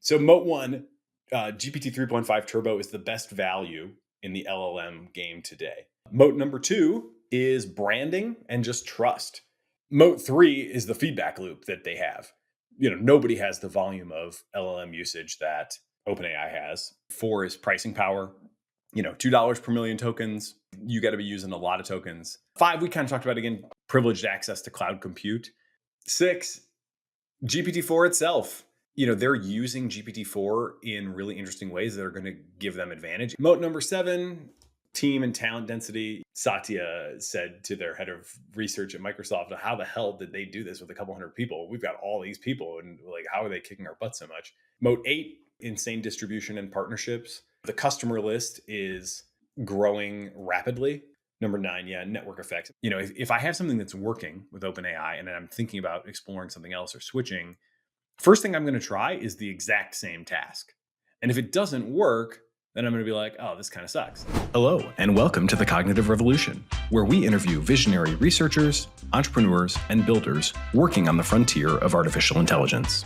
So Moat 1, GPT 3.5 Turbo is the best value in the LLM game today. Moat number 2 is branding and just trust. Moat 3 is the feedback loop that they have. Nobody has the volume of LLM usage that OpenAI has. 4 is pricing power. $2 per million tokens. You got to be using a lot of tokens. 5, we kind of talked about again, privileged access to cloud compute. 6, GPT-4 itself. They're using GPT-4 in really interesting ways that are going to give them advantage. Moat number 7, team and talent density. Satya said to their head of research at Microsoft, how the hell did they do this with a couple hundred people? We've got all these people, and how are they kicking our butt so much? Moat 8, insane distribution and partnerships. The customer list is growing rapidly. Number 9, network effects. If I have something that's working with OpenAI and I'm thinking about exploring something else or switching, first thing I'm going to try is the exact same task. And if it doesn't work, then I'm going to be like, oh, this kind of sucks. Hello, and welcome to The Cognitive Revolution, where we interview visionary researchers, entrepreneurs, and builders working on the frontier of artificial intelligence.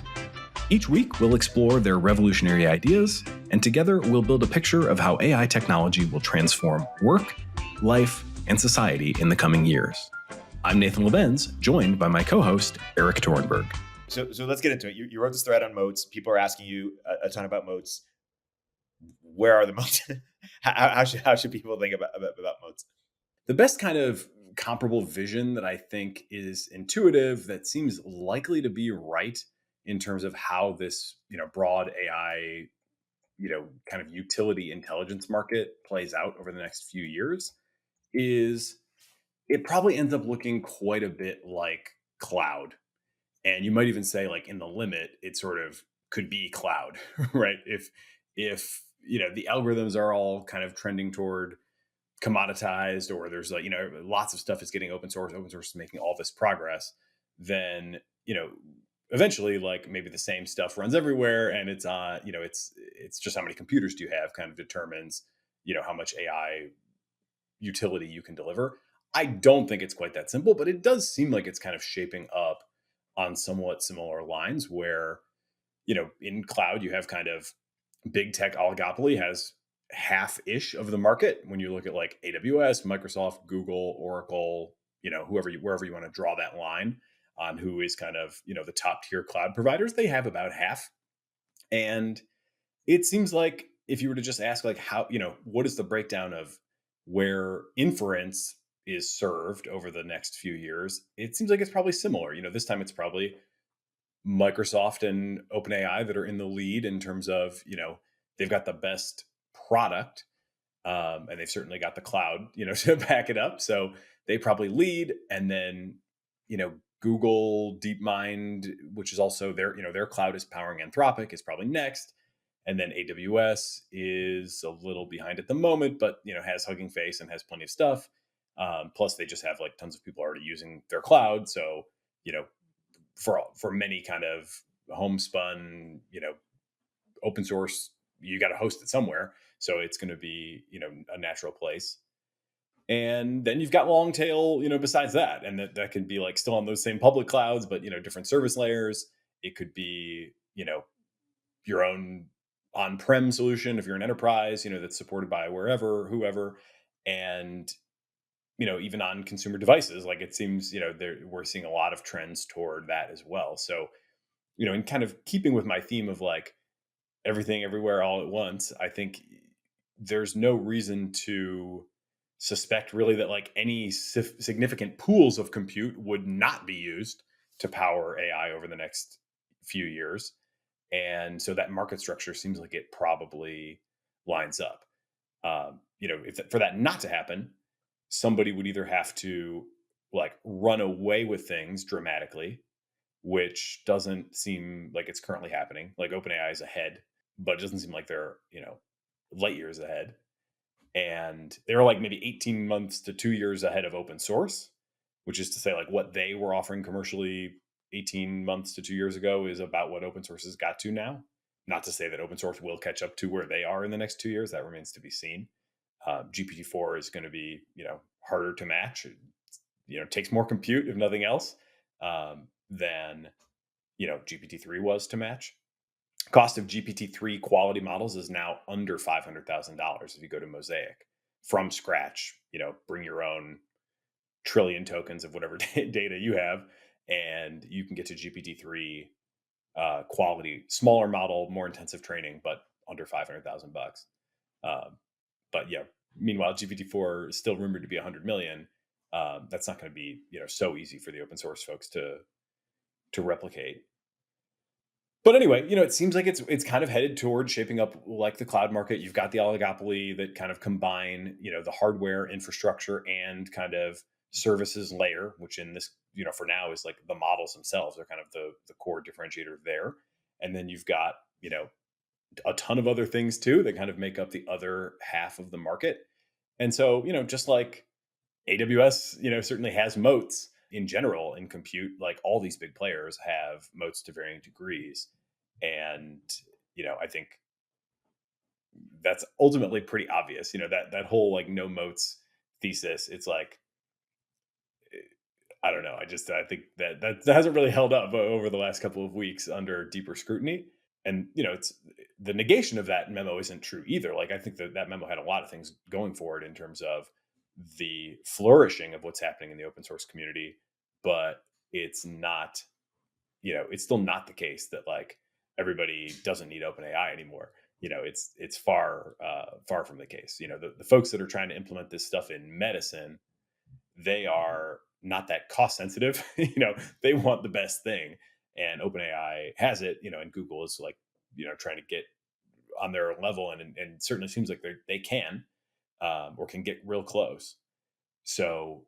Each week, we'll explore their revolutionary ideas, and together we'll build a picture of how AI technology will transform work, life, and society in the coming years. I'm Nathan Labenz, joined by my co-host, Erik Torenberg. So let's get into it. You wrote this thread on Moats. People are asking you a ton about Moats. Where are the Moats? how should people think about Moats? The best kind of comparable vision that I think is intuitive, that seems likely to be right in terms of how this, broad AI, kind of utility intelligence market plays out over the next few years, is it probably ends up looking quite a bit like cloud. And you might even say, in the limit, it sort of could be cloud, right? If the algorithms are all kind of trending toward commoditized, or there's lots of stuff is getting open source is making all this progress, then eventually maybe the same stuff runs everywhere, and it's it's just how many computers do you have kind of determines how much AI utility you can deliver. I don't think it's quite that simple, but it does seem like it's kind of shaping up on somewhat similar lines where, in cloud, you have kind of big tech oligopoly has half-ish of the market. When you look at AWS, Microsoft, Google, Oracle, wherever you want to draw that line on who is kind of, the top tier cloud providers, they have about half. And it seems like if you were to just ask how, what is the breakdown of where inference is served over the next few years, it seems like it's probably similar. This time it's probably Microsoft and OpenAI that are in the lead in terms of, they've got the best product, and they've certainly got the cloud, to back it up. So they probably lead, and then, Google DeepMind, which is also their cloud is powering Anthropic, is probably next. And then AWS is a little behind at the moment, but has Hugging Face and has plenty of stuff. Plus, they just have tons of people already using their cloud. So for many kind of homespun, open source, you got to host it somewhere. So it's going to be a natural place. And then you've got long tail, besides that, and that can be still on those same public clouds, but different service layers. It could be your own on-prem solution if you're an enterprise, that's supported by whoever, and even on consumer devices, it seems we're seeing a lot of trends toward that as well. So in kind of keeping with my theme of everything everywhere all at once, I think there's no reason to suspect really that any significant pools of compute would not be used to power AI over the next few years. And so that market structure seems like it probably lines up. If for that not to happen, somebody would either have to run away with things dramatically, which doesn't seem like it's currently happening. OpenAI is ahead, but it doesn't seem like they're, light years ahead. And they were maybe 18 months to 2 years ahead of open source, which is to say what they were offering commercially 18 months to 2 years ago is about what open source has got to now. Not to say that open source will catch up to where they are in the next 2 years. That remains to be seen. GPT-4 is going to be, harder to match. It takes more compute, if nothing else, than, GPT-3 was to match. Cost of GPT-3 quality models is now under $500,000 if you go to Mosaic from scratch. Bring your own trillion tokens of whatever data you have, and you can get to GPT-3 quality, smaller model, more intensive training, but under 500,000 bucks. But yeah, meanwhile, GPT-4 is still rumored to be 100 million. That's not going to be so easy for the open source folks to replicate. But anyway, it seems like it's kind of headed towards shaping up like the cloud market. You've got the oligopoly that kind of combine, the hardware infrastructure and kind of services layer, which in this, for now is like the models themselves are kind of the core differentiator there. And then you've got, a ton of other things too that kind of make up the other half of the market. And so, just like AWS, certainly has moats in general in compute, like all these big players have moats to varying degrees. And, I think that's ultimately pretty obvious, that whole like no moats thesis. It's like, I don't know. I think that hasn't really held up over the last couple of weeks under deeper scrutiny. And, it's the negation of that memo isn't true either. Like, I think that memo had a lot of things going for it in terms of the flourishing of what's happening in the open source community, but it's not, it's still not the case that like everybody doesn't need OpenAI anymore. It's far from the case. The folks that are trying to implement this stuff in medicine, they are not that cost sensitive. They want the best thing, and OpenAI has it. And Google is like, trying to get on their level, and certainly seems like they can, or can get real close. So,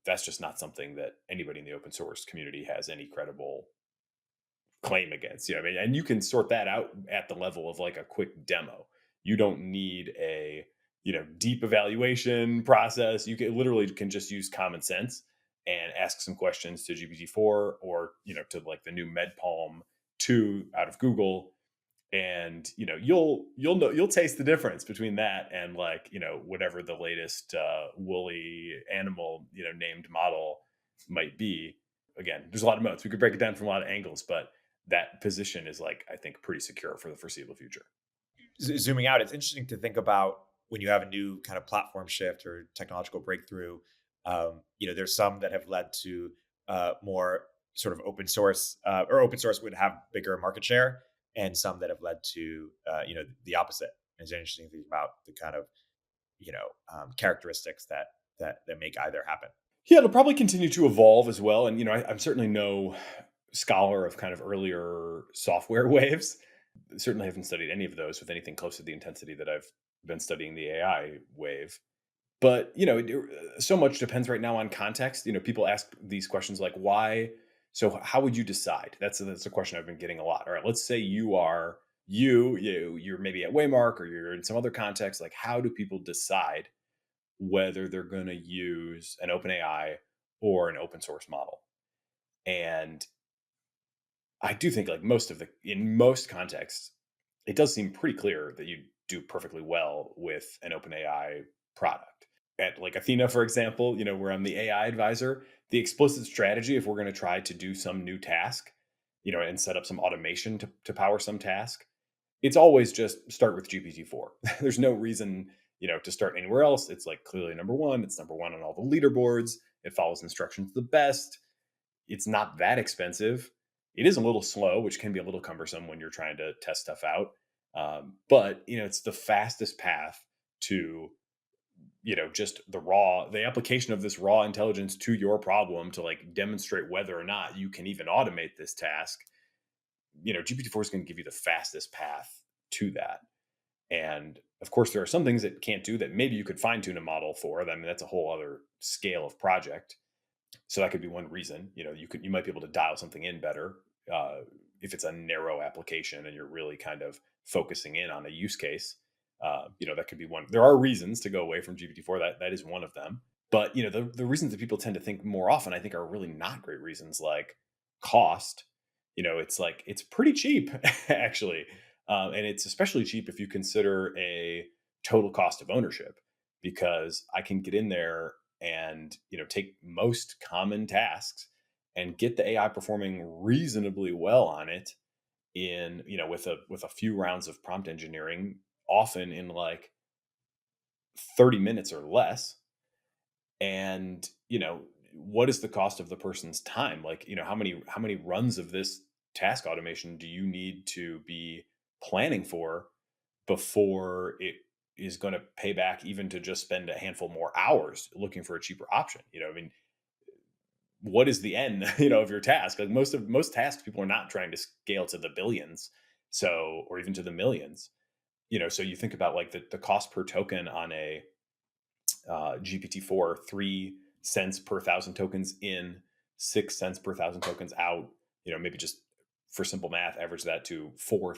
that's just not something that anybody in the open source community has any credible claim against. I mean, and you can sort that out at the level of like a quick demo. You don't need a, deep evaluation process. You can just use common sense and ask some questions to GPT-4 or, to like the new MedPalm 2 out of Google. And you'll taste the difference between that and like whatever the latest woolly animal named model might be. Again, there's a lot of modes. We could break it down from a lot of angles, but that position is like, I think, pretty secure for the foreseeable future. Zooming out, it's interesting to think about when you have a new kind of platform shift or technological breakthrough. There's some that have led to more sort of open source, or open source would have bigger market share, and some that have led to the opposite. It's interesting to think about the kind of characteristics that make either happen. Yeah, it'll probably continue to evolve as well. And I'm certainly no scholar of kind of earlier software waves. Certainly haven't studied any of those with anything close to the intensity that I've been studying the AI wave. But so much depends right now on context. People ask these questions like, why? So how would you decide? That's a question I've been getting a lot. All right, let's say you're maybe at Waymark or you're in some other context. Like, how do people decide whether they're going to use an OpenAI or an open source model? And I do think like in most contexts, it does seem pretty clear that you do perfectly well with an OpenAI product. At like Athena, for example, where I'm the AI advisor, the explicit strategy, if we're going to try to do some new task, and set up some automation to power some task, it's always just start with GPT-4. There's no reason, to start anywhere else. It's like clearly number one. It's number one on all the leaderboards. It follows instructions the best. It's not that expensive. It is a little slow, which can be a little cumbersome when you're trying to test stuff out. But it's the fastest path to, just the application of this raw intelligence to your problem to like demonstrate whether or not you can even automate this task. GPT-4 is going to give you the fastest path to that. And of course, there are some things it can't do that maybe you could fine tune a model for. I mean, that's a whole other scale of project. So that could be one reason. You might be able to dial something in better if it's a narrow application and you're really kind of focusing in on a use case. That could be one. There are reasons to go away from GPT-4. That is one of them. But the reasons that people tend to think more often, I think, are really not great reasons, like cost. It's like it's pretty cheap actually, and it's especially cheap if you consider a total cost of ownership, because I can get in there and take most common tasks and get the AI performing reasonably well on it in, with a few rounds of prompt engineering, often in like 30 minutes or less. And, what is the cost of the person's time? Like, how many runs of this task automation do you need to be planning for before it is going to pay back, even to just spend a handful more hours looking for a cheaper option? I mean, what is the end, of your task? Like most tasks, people are not trying to scale to the billions, so, or even to the millions. So you think about like the cost per token on a GPT-4, 3 cents per thousand tokens in, 6 cents per thousand tokens out. Maybe just for simple math, average that to 4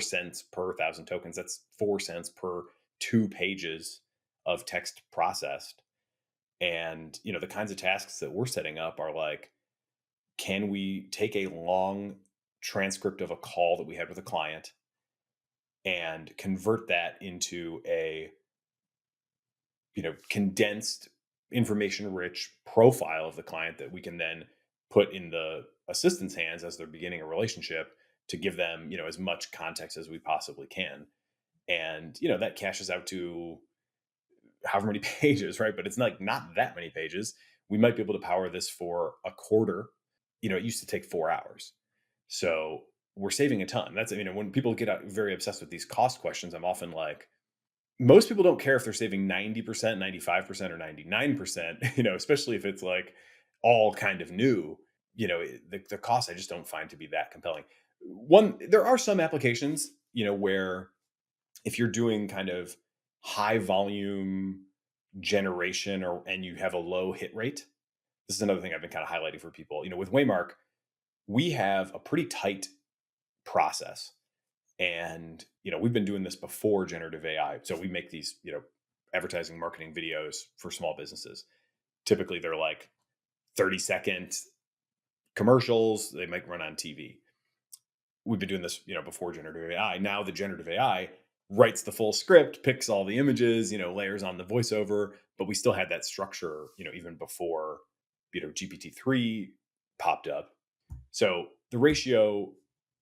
cents per thousand tokens. That's 4 cents per 2 pages of text processed. And the kinds of tasks that we're setting up are like, can we take a long transcript of a call that we had with a client and convert that into a condensed, information rich profile of the client that we can then put in the assistant's hands as they're beginning a relationship, to give them as much context as we possibly can. And that cashes out to however many pages, right? But it's not that many pages. We might be able to power this for a quarter. It used to take 4 hours. So we're saving a ton. That's, when people get very obsessed with these cost questions, I'm often like, most people don't care if they're saving 90%, 95%, or 99%, especially if it's like all kind of new. The cost I just don't find to be that compelling. There are some applications, where if you're doing kind of high volume generation, and you have a low hit rate. This is another thing I've been kind of highlighting for people. With Waymark, we have a pretty tight process. And, we've been doing this before generative AI. So we make these, advertising marketing videos for small businesses. Typically they're like 30-second commercials. They might run on TV. We've been doing this, before generative AI. Now the generative AI writes the full script, picks all the images, layers on the voiceover, but we still had that structure, even before, GPT-3 popped up. So the ratio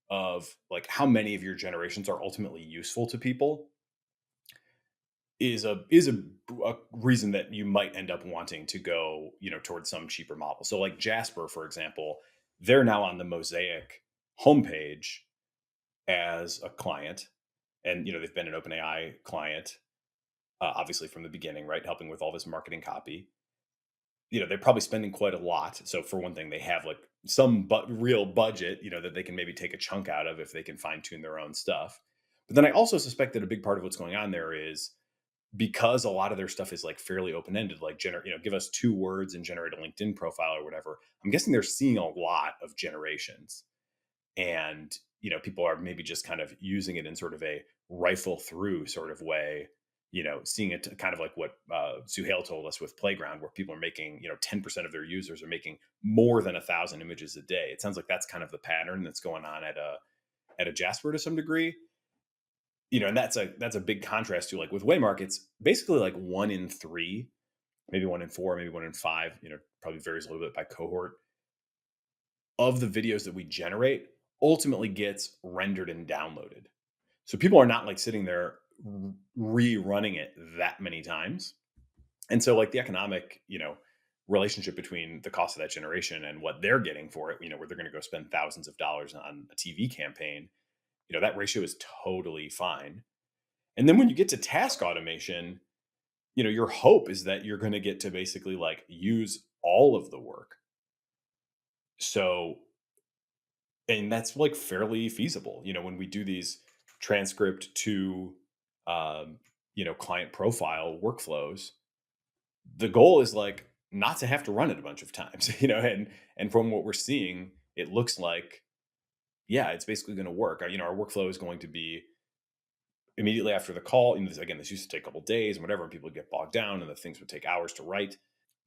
of like how many of your generations are ultimately useful to people is a reason that you might end up wanting to go, towards some cheaper model. So like Jasper, for example, they're now on the Mosaic homepage as a client. And, they've been an OpenAI client, obviously from the beginning, right? Helping with all this marketing copy. They're probably spending quite a lot. So for one thing, they have like some real budget, that they can maybe take a chunk out of if they can fine tune their own stuff. But then I also suspect that a big part of what's going on there is because a lot of their stuff is like fairly open ended, like give us 2 words and generate a LinkedIn profile or whatever. I'm guessing they're seeing a lot of generations, and people are maybe just kind of using it in sort of a rifle through sort of way, seeing it kind of like what Suhail told us with Playground, where people are making 10% of their users are making more than 1,000 images a day. It sounds like that's kind of the pattern that's going on at a Jasper to some degree. And that's a big contrast to like with Waymark. It's basically like 1 in 3, maybe 1 in 4, maybe 1 in 5, probably varies a little bit by cohort, of the videos that we generate ultimately gets rendered and downloaded. So people are not like sitting there rerunning it that many times. And so like the economic, relationship between the cost of that generation and what they're getting for it, where they're going to go spend thousands of dollars on a TV campaign, that ratio is totally fine. And then when you get to task automation, your hope is that you're going to get to basically like use all of the work. So, and that's like fairly feasible, when we do these transcript to, client profile workflows, the goal is like not to have to run it a bunch of times, and from what we're seeing, it looks like, yeah, it's basically going to work. Our workflow is going to be immediately after the call. Again, this used to take a couple days and whatever, and people would get bogged down and the things would take hours to write.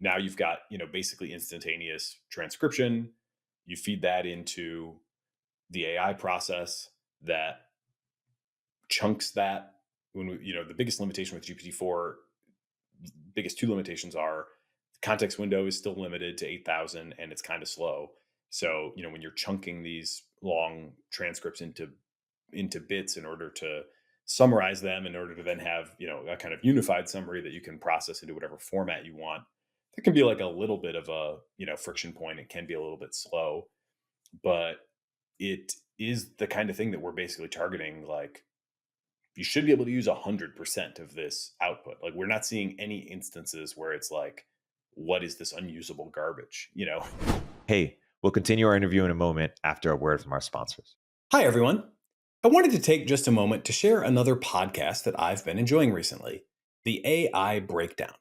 Now you've got, basically instantaneous transcription. You feed that into the AI process that chunks that. When the biggest limitation with GPT-4, biggest 2 limitations are the context window is still limited to 8,000 and it's kind of slow. So, when you're chunking these long transcripts into bits in order to summarize them, in order to then have, a kind of unified summary that you can process into whatever format you want, there can be like a little bit of a, friction point. It can be a little bit slow, but it is the kind of thing that we're basically targeting. Like, you should be able to use 100% of this output. Like, we're not seeing any instances where it's like, what is this unusable garbage? Hey, we'll continue our interview in a moment after a word from our sponsors. Hi, everyone. I wanted to take just a moment to share another podcast that I've been enjoying recently, the AI Breakdown.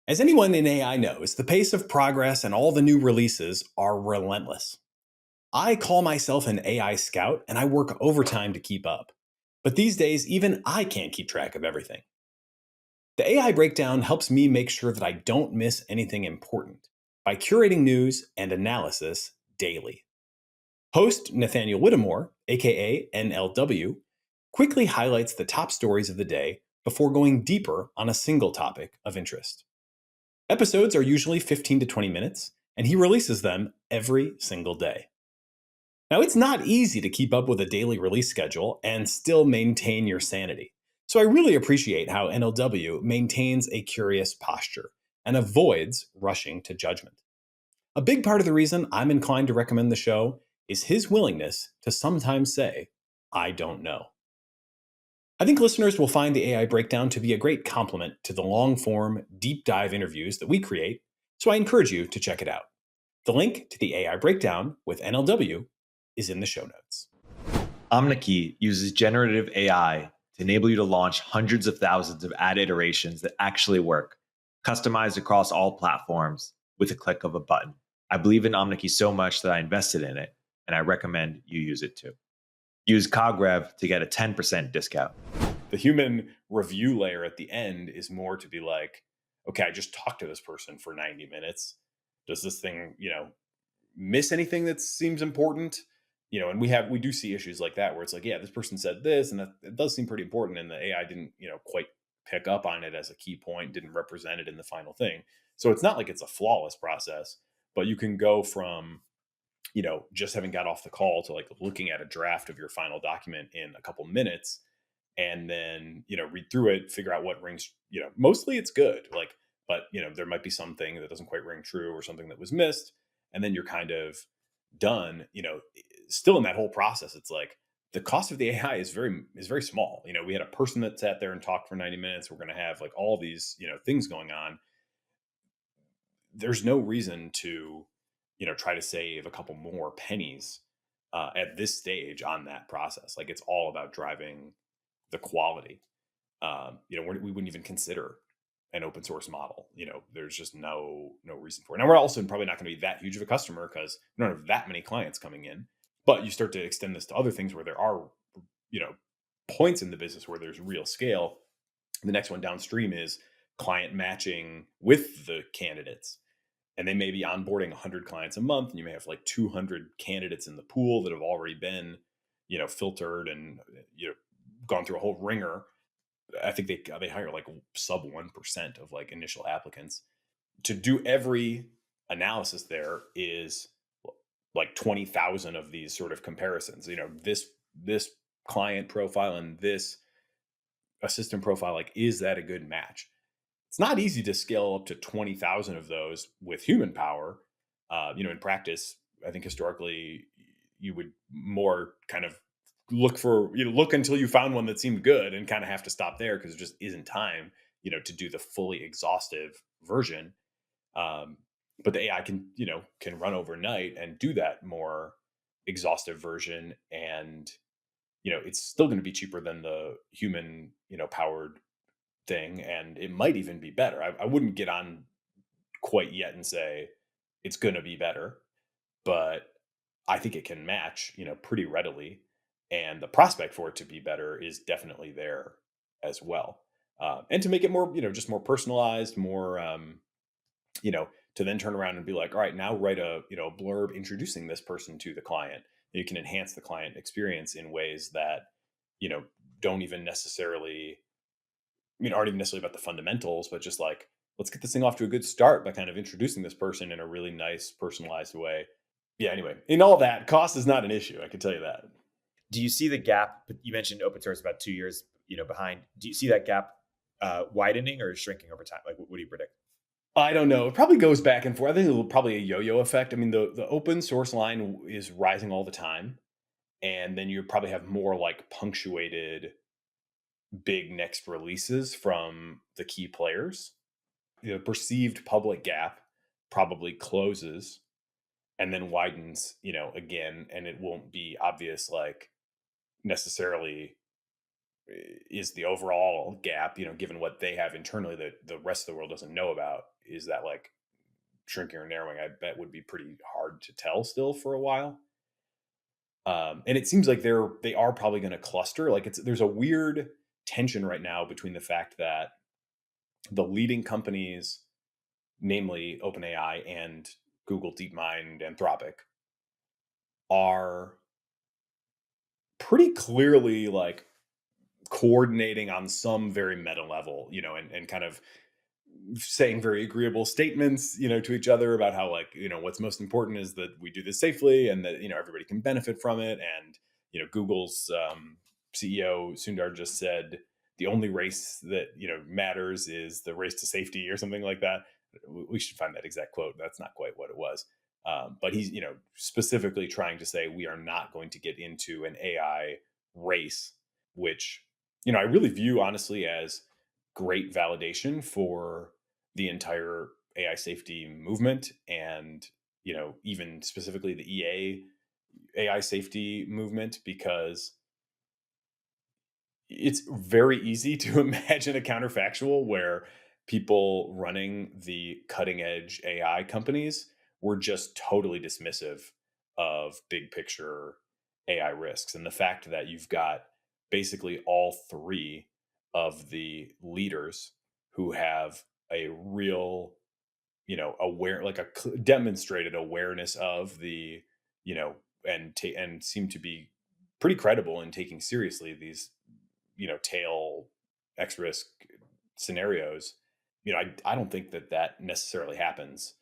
As anyone in AI knows, the pace of progress and all the new releases are relentless. I call myself an AI scout and I work overtime to keep up. But these days, even I can't keep track of everything. The AI Breakdown helps me make sure that I don't miss anything important by curating news and analysis daily. Host Nathaniel Whittemore, aka NLW, quickly highlights the top stories of the day before going deeper on a single topic of interest. Episodes are usually 15 to 20 minutes, and he releases them every single day. Now, it's not easy to keep up with a daily release schedule and still maintain your sanity. So I really appreciate how NLW maintains a curious posture and avoids rushing to judgment. A big part of the reason I'm inclined to recommend the show is his willingness to sometimes say, I don't know. I think listeners will find the AI Breakdown to be a great complement to the long-form, deep dive interviews that we create, so I encourage you to check it out. The link to the AI Breakdown with NLW is in the show notes. Omneky uses generative AI to enable you to launch hundreds of thousands of ad iterations that actually work, customized across all platforms with a click of a button. I believe in Omneky so much that I invested in it, and I recommend you use it too. Use CogRev to get a 10% discount. The human review layer at the end is more to be like, okay, I just talked to this person for 90 minutes. Does this thing, miss anything that seems important? And we do see issues like that where it's like, yeah, this person said this, and that it does seem pretty important, and the AI didn't, quite pick up on it as a key point, didn't represent it in the final thing. So it's not like it's a flawless process, but you can go from, just having got off the call to like looking at a draft of your final document in a couple minutes, and then, read through it, figure out what rings, mostly it's good. Like, but there might be something that doesn't quite ring true or something that was missed. And then you're kind of done, still in that whole process. It's like the cost of the AI is very small. We had a person that sat there and talked for 90 minutes. We're going to have like all these, things going on. There's no reason to, try to save a couple more pennies at this stage on that process. Like, it's all about driving the quality. We wouldn't even consider an open source model. There's just no reason for it. Now, we're also probably not going to be that huge of a customer because we don't have that many clients coming in. But you start to extend this to other things where there are, points in the business where there's real scale. The next one downstream is client matching with the candidates. And they may be onboarding 100 clients a month, and you may have like 200 candidates in the pool that have already been, filtered and, gone through a whole ringer. I think they hire like sub 1% of like initial applicants. To do every analysis there is like 20,000 of these sort of comparisons. This client profile and this assistant profile, like, is that a good match? It's not easy to scale up to 20,000 of those with human power. In practice, I think historically you would more kind of look until you found one that seemed good and kind of have to stop there because there just isn't time, to do the fully exhaustive version. But the AI can run overnight and do that more exhaustive version. And, it's still going to be cheaper than the human, powered thing. And it might even be better. I wouldn't get on quite yet and say it's going to be better, but I think it can match, pretty readily. And the prospect for it to be better is definitely there as well. And to make it more, just more personalized, more, to then turn around and be like, all right, now write a, blurb introducing this person to the client. You can enhance the client experience in ways that, don't even necessarily, aren't even necessarily about the fundamentals, but just like, let's get this thing off to a good start by kind of introducing this person in a really nice, personalized way. Yeah, anyway, in all that, cost is not an issue. I can tell you that. Do you see the gap? You mentioned open source about 2 years, behind. Do you see that gap widening or shrinking over time? Like, what do you predict? I don't know. It probably goes back and forth. I think it'll probably a yo-yo effect. I mean, the open source line is rising all the time, and then you probably have more like punctuated big next releases from the key players. The perceived public gap probably closes and then widens, again, and it won't be obvious like necessarily is the overall gap, given what they have internally that the rest of the world doesn't know about. Is that like shrinking or narrowing? I bet would be pretty hard to tell still for a while. And it seems like they are probably going to cluster. Like there's a weird tension right now between the fact that the leading companies, namely OpenAI and Google DeepMind, Anthropic, are pretty clearly like coordinating on some very meta level, and kind of saying very agreeable statements, to each other about how like, what's most important is that we do this safely and that, everybody can benefit from it. And, Google's CEO Sundar just said the only race that, matters is the race to safety or something like that. We should find that exact quote. That's not quite what it was. But he's, specifically trying to say we are not going to get into an AI race, which, I really view honestly as great validation for the entire AI safety movement and, even specifically the AI safety movement, because it's very easy to imagine a counterfactual where people running the cutting edge AI companies were just totally dismissive of big picture AI risks. And the fact that you've got basically all three of the leaders who have a real, aware, like demonstrated awareness of the, and seem to be pretty credible in taking seriously these, tail X risk scenarios. I don't think that necessarily happens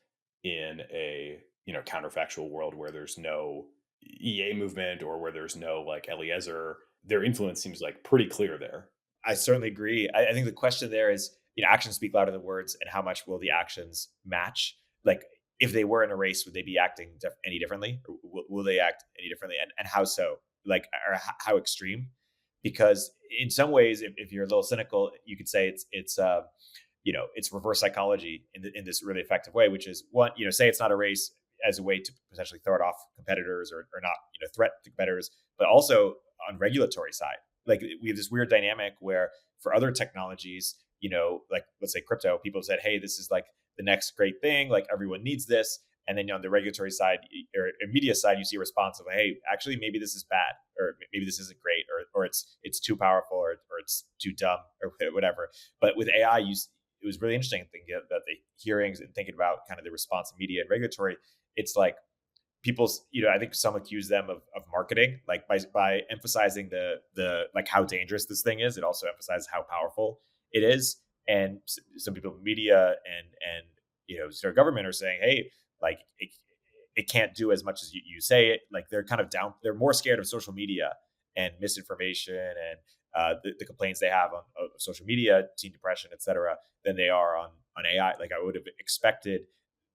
in a, counterfactual world where there's no EA movement or where there's no like Eliezer. Their influence seems like pretty clear there. I certainly agree. I think the question there is, actions speak louder than words, and how much will the actions match? Like, if they were in a race, would they be acting any differently, or will they act any differently, and how so? Like, or how extreme? Because in some ways, if you're a little cynical, you could say it's reverse psychology in this really effective way, which is one, say it's not a race as a way to potentially throw it off competitors or not, threat to competitors, but also on regulatory side. Like, we have this weird dynamic where for other technologies, like let's say crypto, people said, hey, this is like the next great thing. Like, everyone needs this. And then on the regulatory side or media side, you see a response of, hey, actually, maybe this is bad, or maybe this isn't great, or it's too powerful, or it's too dumb, or whatever. But with AI, it was really interesting thinking about the hearings and thinking about kind of the response of media and regulatory. It's like people's, I think some accuse them of marketing, like by emphasizing the like how dangerous this thing is. It also emphasizes how powerful it is. And some people in media and sort of government are saying, hey, like it can't do as much as you say it. Like, they're kind of down. They're more scared of social media and misinformation and the complaints they have on social media, teen depression, et cetera, than they are on AI. Like, I would have expected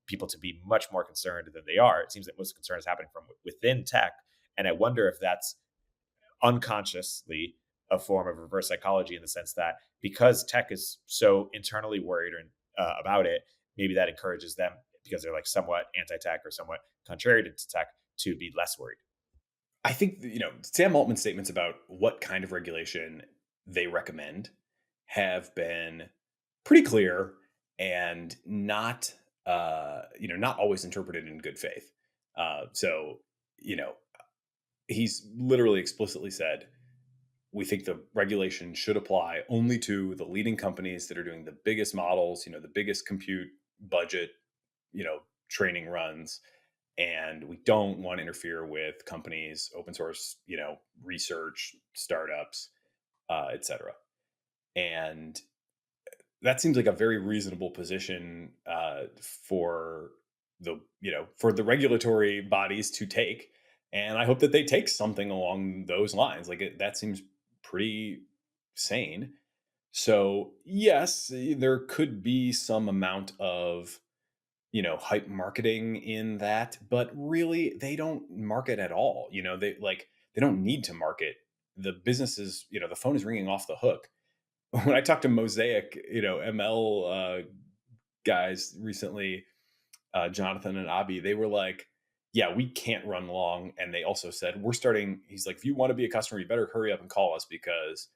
people to be much more concerned than they are. It seems that most concern is happening from within tech. And I wonder if that's unconsciously a form of reverse psychology, in the sense that because tech is so internally worried about it, maybe that encourages them, because they're like somewhat anti-tech or somewhat contrary to tech, to be less worried. I think, Sam Altman's statements about what kind of regulation they recommend have been pretty clear and not, not always interpreted in good faith. So, you know, he's literally explicitly said, we think the regulation should apply only to the leading companies that are doing the biggest models, the biggest compute budget, training runs, and we don't want to interfere with companies, open source, research, startups, etc. And that seems like a very reasonable position for for the regulatory bodies to take. And I hope that they take something along those lines. That seems pretty sane. So yes, there could be some amount of hype marketing in that, but really they don't market at all. They don't need to market. The businesses, the phone is ringing off the hook. When I talked to Mosaic, ML guys recently, Jonathan and Abby, they were like, yeah, we can't run long. And they also said, we're starting, he's like, if you want to be a customer, you better hurry up and call us, because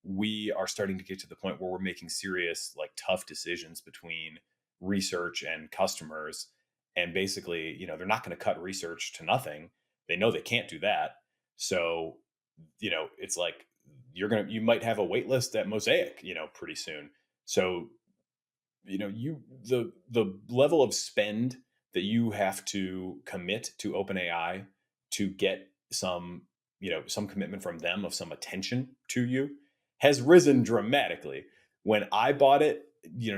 we are starting to get to the point where we're making serious, like tough decisions between research and customers. And basically, they're not going to cut research to nothing. They know they can't do that. So, it's like you might have a wait list at Mosaic, pretty soon. So, the level of spend that you have to commit to OpenAI to get some commitment from them of some attention to you has risen dramatically. When I bought it,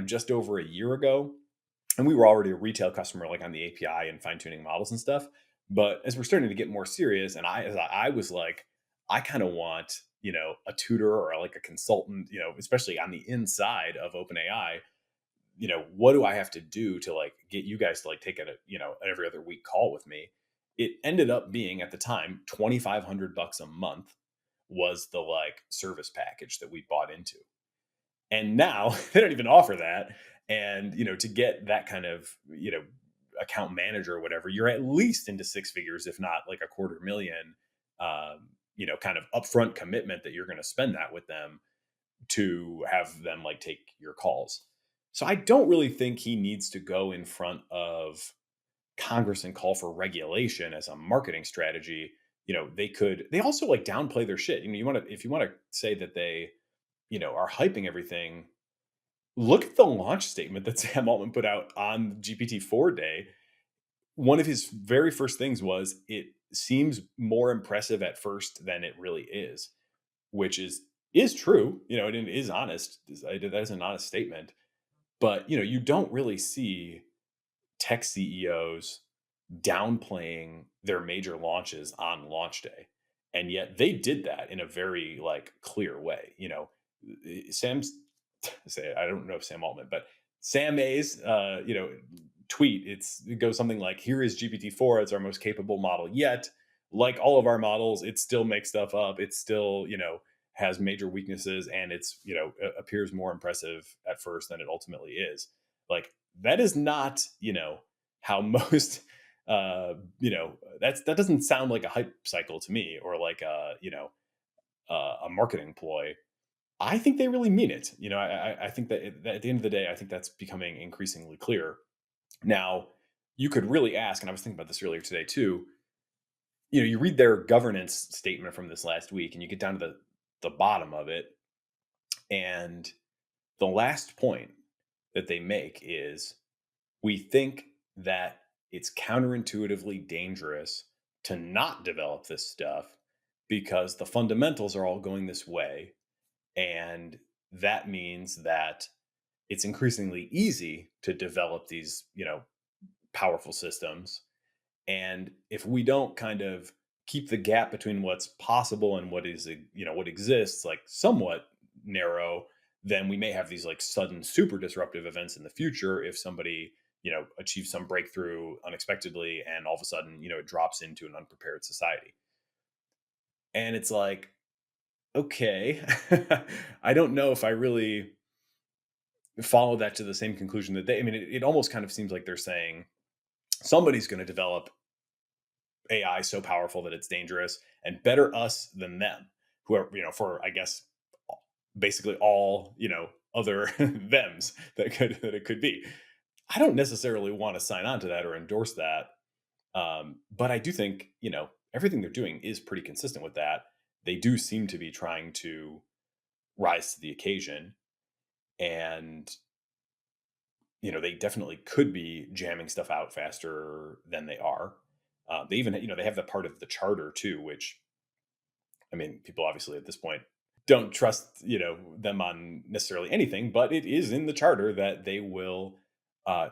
just over a year ago, and we were already a retail customer, like on the API and fine tuning models and stuff. But as we're starting to get more serious, and I was like, I kind of want, a tutor or like a consultant, especially on the inside of OpenAI. What do I have to do to like get you guys to like take an every other week call with me? It ended up being, at the time, $2,500 a month was the like service package that we bought into. And now they don't even offer that. And, to get that kind of, account manager or whatever, you're at least into six figures, if not like a quarter million, kind of upfront commitment that you're going to spend that with them to have them like take your calls. So I don't really think he needs to go in front of Congress and call for regulation as a marketing strategy. They also like downplay their shit. If you want to say that they, are hyping everything, look at the launch statement that Sam Altman put out on GPT-4 day. One of his very first things was, it seems more impressive at first than it really is, which is true. It is honest. That is an honest statement. But you don't really see tech CEOs downplaying their major launches on launch day, and yet they did that in a very like clear way. Sam's say, I don't know if Sam Altman, but Sam A's tweet, it goes something like, here is GPT-4, it's our most capable model yet. Like all of our models, it still makes stuff up. It still has major weaknesses, and appears more impressive at first than it ultimately is. Like, that is not how most that doesn't sound like a hype cycle to me, or like a marketing ploy. I think they really mean it. I think that at the end of the day, I think that's becoming increasingly clear. Now, you could really ask, and I was thinking about this earlier today too. You read their governance statement from this last week, and you get down to the bottom of it, and the last point that they make is, we think that it's counterintuitively dangerous to not develop this stuff, because the fundamentals are all going this way. And that means that it's increasingly easy to develop these, powerful systems. And if we don't kind of keep the gap between what's possible and what is, what exists, like somewhat narrow, then we may have these like sudden super disruptive events in the future if somebody, achieves some breakthrough unexpectedly, and all of a sudden, it drops into an unprepared society. And it's like, okay, I don't know if I really follow that to the same conclusion that I mean, it almost kind of seems like they're saying somebody's going to develop AI so powerful that it's dangerous, and better us than them, who are, for, I guess, basically all, other thems that it could be. I don't necessarily want to sign on to that or endorse that. But I do think, everything they're doing is pretty consistent with that. They do seem to be trying to rise to the occasion. And, they definitely could be jamming stuff out faster than they are. They even, they have the part of the charter too, which, I mean, people obviously at this point don't trust, them on necessarily anything, but it is in the charter that they will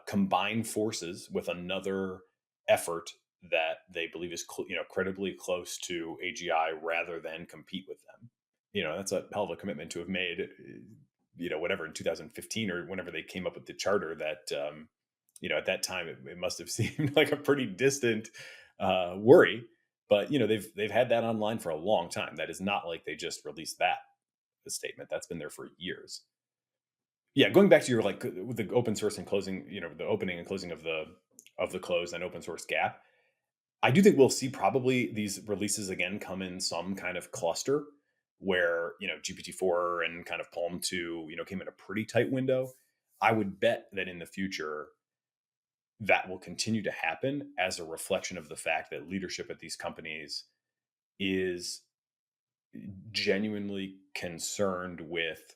combine forces with another effort that they believe is credibly close to AGI rather than compete with them. That's a hell of a commitment to have made. Whatever in 2015 or whenever they came up with the charter that at that time it must have seemed like a pretty distant worry. But they've had that online for a long time. That is not like they just released the statement that's been there for years. Yeah, going back to your like with the open source and closing, the opening and closing of the closed and open source gap. I do think we'll see probably these releases again come in some kind of cluster where, GPT-4 and kind of Palm 2, came in a pretty tight window. I would bet that in the future that will continue to happen as a reflection of the fact that leadership at these companies is genuinely concerned with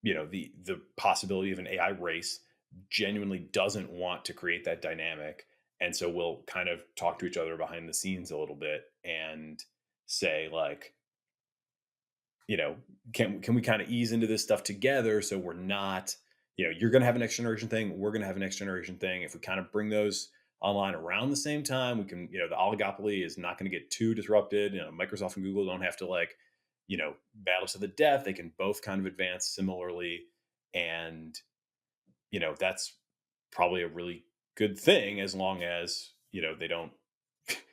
the possibility of an AI race, genuinely doesn't want to create that dynamic, and so we'll kind of talk to each other behind the scenes a little bit and say like, can we kind of ease into this stuff together so we're not, you're going to have a next generation thing, we're going to have a next generation thing. If we kind of bring those online around the same time, we can, the oligopoly is not going to get too disrupted. Microsoft and Google don't have to like, battle to the death. They can both kind of advance similarly. And, that's probably a really good thing as long as, they don't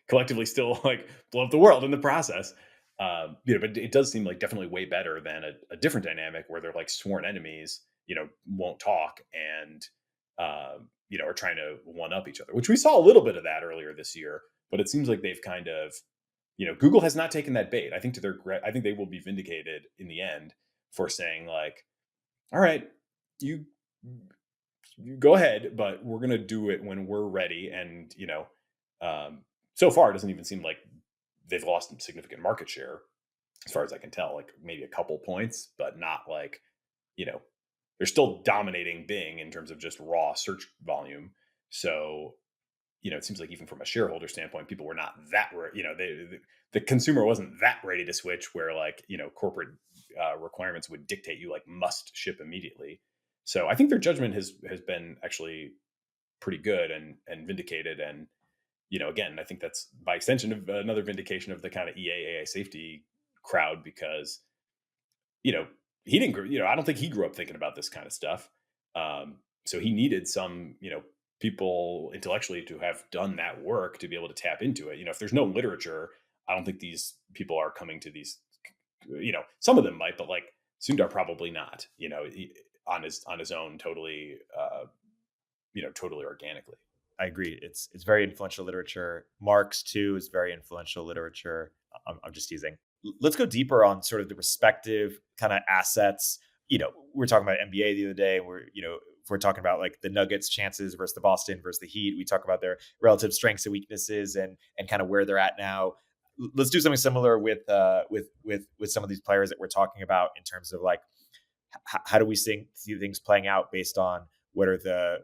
collectively still like blow up the world in the process. But it does seem like definitely way better than a different dynamic where they're like sworn enemies, won't talk and, are trying to one up each other, which we saw a little bit of that earlier this year, but it seems like they've kind of, Google has not taken that bait. I think I think they will be vindicated in the end for saying like, all right, you go ahead, but we're going to do it when we're ready. And, so far it doesn't even seem like they've lost significant market share as far as I can tell, like maybe a couple points, but not like, they're still dominating Bing in terms of just raw search volume. So, it seems like even from a shareholder standpoint, people were not that, the consumer wasn't that ready to switch where like, corporate requirements would dictate you like must ship immediately. So I think their judgment has been actually pretty good and vindicated. And, again, I think that's by extension of another vindication of the kind of AI safety crowd because, he didn't, I don't think he grew up thinking about this kind of stuff. So he needed some, people intellectually to have done that work to be able to tap into it. If there's no literature, I don't think these people are coming to these, some of them might, but like Sundar probably not, on his own, totally, totally organically. I agree. It's very influential literature. Marx too is very influential literature. I'm just teasing. Let's go deeper on sort of the respective kind of assets. We were talking about NBA the other day. If we're talking about like the Nuggets chances versus the Boston versus the Heat, we talk about their relative strengths and weaknesses and kind of where they're at now. Let's do something similar with some of these players that we're talking about in terms of like how do we see things playing out based on what are the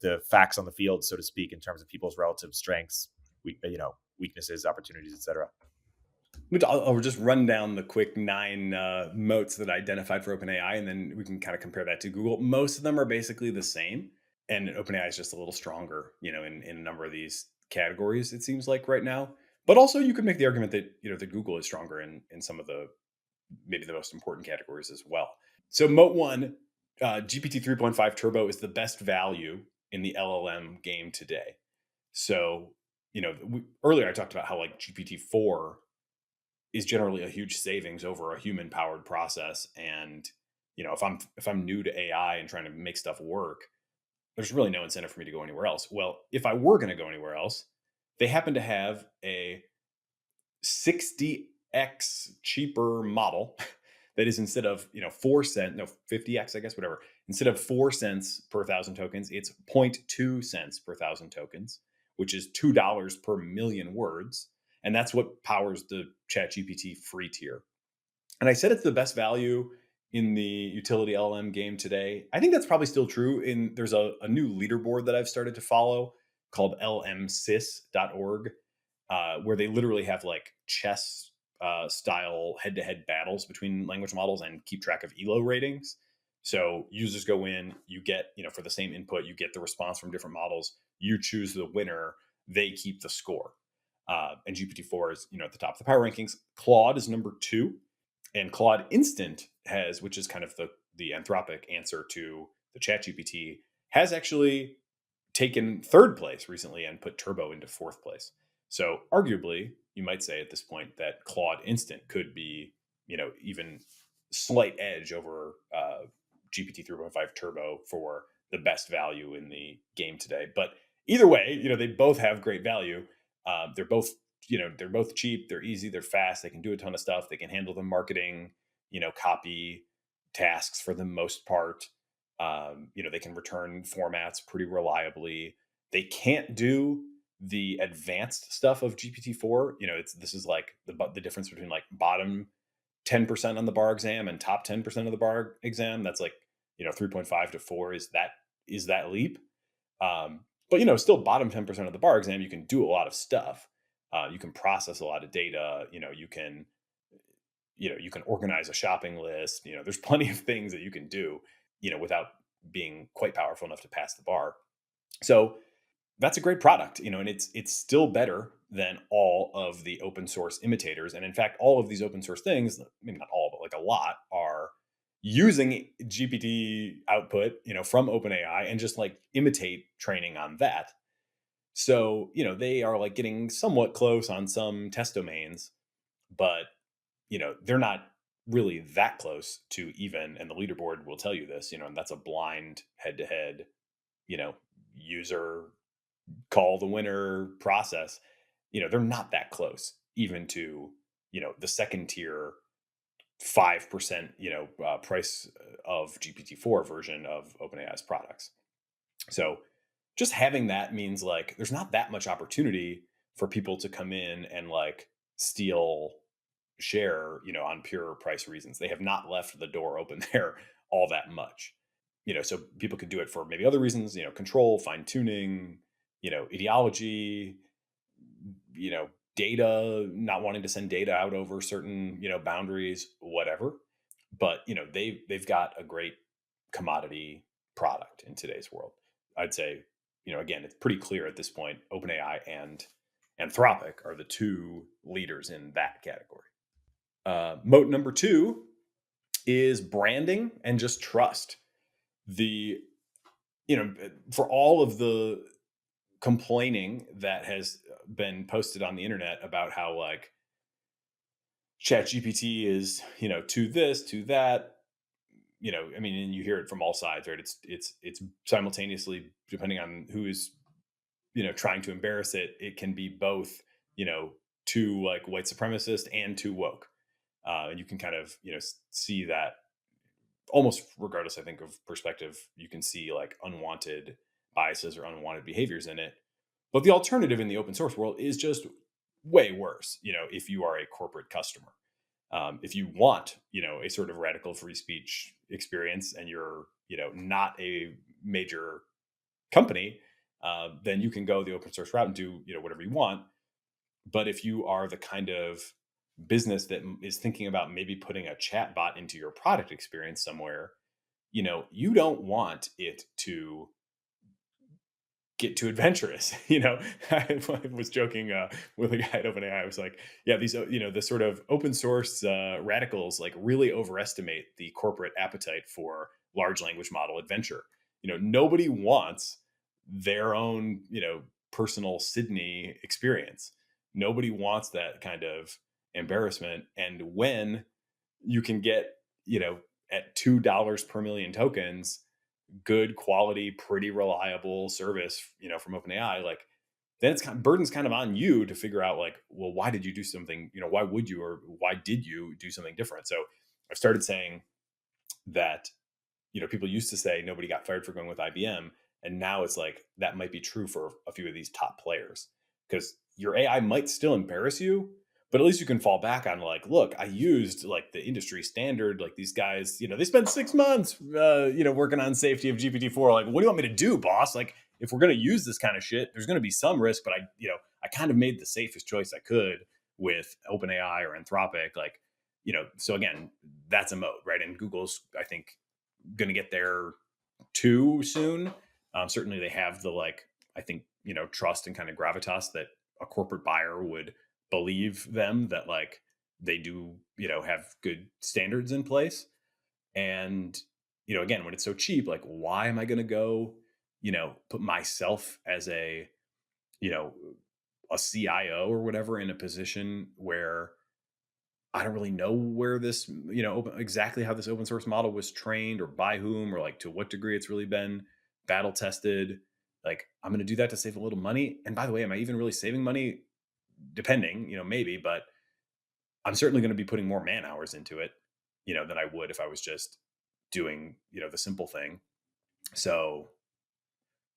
the facts on the field, so to speak, in terms of people's relative strengths, weaknesses, opportunities, etc. I'll just run down the quick 9 moats that I identified for OpenAI, and then we can kind of compare that to Google. Most of them are basically the same, and OpenAI is just a little stronger, in a number of these categories, it seems like right now. But also you could make the argument that, that Google is stronger in some of the, maybe the most important categories as well. So Moat 1, GPT 3.5 Turbo is the best value in the LLM game today. So, earlier I talked about how like GPT-4 is generally a huge savings over a human powered process. And, if I'm new to AI and trying to make stuff work, there's really no incentive for me to go anywhere else. Well, if I were going to go anywhere else, they happen to have a 60x cheaper model that is instead of 4 cents, no 50x, I guess, whatever. Instead of 4 cents per 1,000 tokens, it's 0.2 cents per 1,000 tokens, which is $2 per million words. And that's what powers the ChatGPT free tier. And I said it's the best value in the utility LLM game today. I think that's probably still true. There's a new leaderboard that I've started to follow called lmsys.org, where they literally have like chess style head-to-head battles between language models and keep track of ELO ratings. So users go in, you get, for the same input, you get the response from different models. You choose the winner, they keep the score. And GPT-4 is, at the top of the power rankings. Claude is number 2, and Claude Instant has, which is kind of the Anthropic answer to the ChatGPT, has actually taken 3rd place recently and put Turbo into 4th place. So arguably, you might say at this point that Claude Instant could be, even slight edge over GPT 3.5 Turbo for the best value in the game today. But either way, they both have great value. They're both, they're both cheap. They're easy. They're fast. They can do a ton of stuff. They can handle the marketing, copy tasks for the most part. They can return formats pretty reliably. They can't do the advanced stuff of GPT-4. This is like the difference between like bottom 10% on the bar exam and top 10% of the bar exam. That's like, 3.5 to 4 is that leap. But still bottom 10% of the bar exam, you can do a lot of stuff. You can process a lot of data. You can organize a shopping list. There's plenty of things that you can do, without being quite powerful enough to pass the bar. So that's a great product, and it's still better than all of the open source imitators. And in fact, all of these open source things, maybe not all, but like a lot, are using GPT output, from OpenAI and just like imitate training on that. So, they are like getting somewhat close on some test domains, but they're not really that close to even, and the leaderboard will tell you this, and that's a blind head-to-head, user call the winner process. They're not that close even to, the second tier 5%, price of GPT-4 version of OpenAI's products. So just having that means like there's not that much opportunity for people to come in and like steal share, on pure price reasons. They have not left the door open there all that much. So people could do it for maybe other reasons, control, fine tuning, ideology, data, not wanting to send data out over certain, boundaries, whatever. But, they've got a great commodity product in today's world. I'd say, again, it's pretty clear at this point, OpenAI and Anthropic are the 2 leaders in that category. Moat number 2 is branding and just trust. For all of the complaining that has been posted on the internet about how like ChatGPT is, to this, to that, and you hear it from all sides, right? It's simultaneously, depending on who is, trying to embarrass it, it can be both, too like white supremacist and too woke. And you can kind of, see that almost regardless, I think, of perspective. You can see like unwanted biases or unwanted behaviors in it. But the alternative in the open source world is just way worse, if you are a corporate customer. If you want, a sort of radical free speech experience and you're, not a major company, then you can go the open source route and do, whatever you want. But if you are the kind of business that is thinking about maybe putting a chat bot into your product experience somewhere, you don't want it to get too adventurous. I was joking with a guy at OpenAI. I was like, yeah, these, the sort of open source radicals like really overestimate the corporate appetite for large language model adventure. Nobody wants their own, personal Sydney experience. Nobody wants that kind of embarrassment. And when you can get, at $2 per million tokens, good quality, pretty reliable service, from OpenAI, like then it's burden's kind of on you to figure out like, well, why did you do something, why would you, or why did you do something different? So I started saying that, people used to say nobody got fired for going with IBM. And now it's like, that might be true for a few of these top players, because your AI might still embarrass you, but at least you can fall back on like, look, I used like the industry standard, like these guys, they spent 6 months, working on safety of GPT-4. Like, what do you want me to do, boss? Like, if we're going to use this kind of shit, there's going to be some risk, but I kind of made the safest choice I could with OpenAI or Anthropic. Like, so again, that's a moat, right? And Google's, I think, going to get there too soon. Certainly they have the, like, I think, trust and kind of gravitas that a corporate buyer would believe them, that like they do, have good standards in place. And, again, when it's so cheap, like, why am I going to go, put myself as you know, a CIO or whatever in a position where I don't really know where this, exactly how this open source model was trained or by whom, or like to what degree it's really been battle tested. Like, I'm going to do that to save a little money. And by the way, am I even really saving money? Depending, maybe, but I'm certainly going to be putting more man hours into it, than I would if I was just doing, the simple thing. So,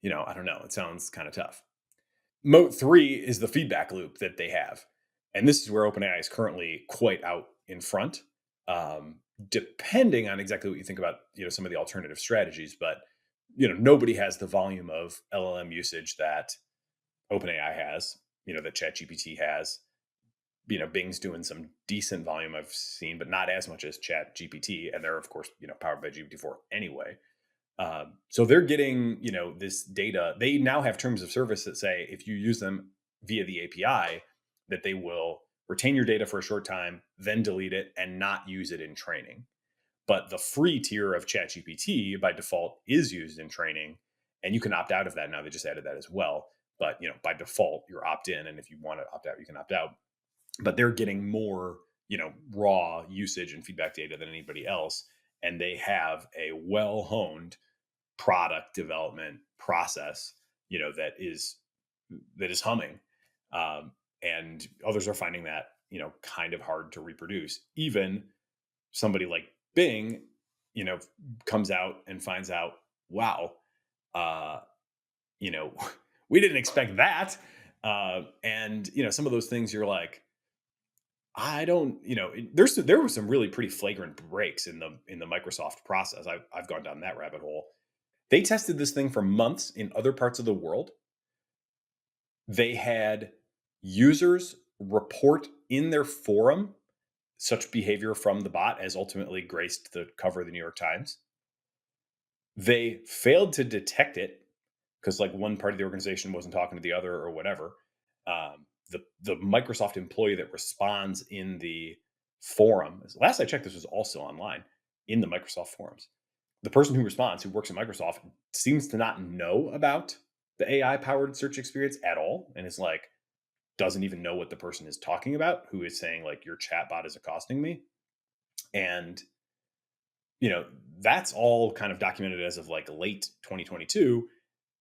I don't know. It sounds kind of tough. Moat 3 is the feedback loop that they have. And this is where OpenAI is currently quite out in front, depending on exactly what you think about, some of the alternative strategies. But, nobody has the volume of LLM usage that OpenAI has, that ChatGPT has. Bing's doing some decent volume I've seen, but not as much as ChatGPT. And they're, of course, powered by GPT-4 anyway. So they're getting, this data. They now have terms of service that say if you use them via the API, that they will retain your data for a short time, then delete it and not use it in training. But the free tier of ChatGPT by default is used in training, and you can opt out of that now. They just added that as well. But by default, you're opt in, and if you want to opt out, you can opt out. But they're getting more, raw usage and feedback data than anybody else, and they have a well-honed product development process, that is humming. And others are finding that, kind of hard to reproduce. Even somebody like Bing, comes out and finds out, wow, uh, we didn't expect that. And, some of those things you're like, I don't, there were some really pretty flagrant breaks in the Microsoft process. I've gone down that rabbit hole. They tested this thing for months in other parts of the world. They had users report in their forum such behavior from the bot as ultimately graced the cover of the New York Times. They failed to detect it because, like, one part of the organization wasn't talking to the other or whatever. The Microsoft employee that responds in the forum, last I checked, this was also online in the Microsoft forums. The person who responds, who works at Microsoft, seems to not know about the AI powered search experience at all, and is like, doesn't even know what the person is talking about, who is saying like, your chatbot is accosting me. And that's all kind of documented as of like late 2022.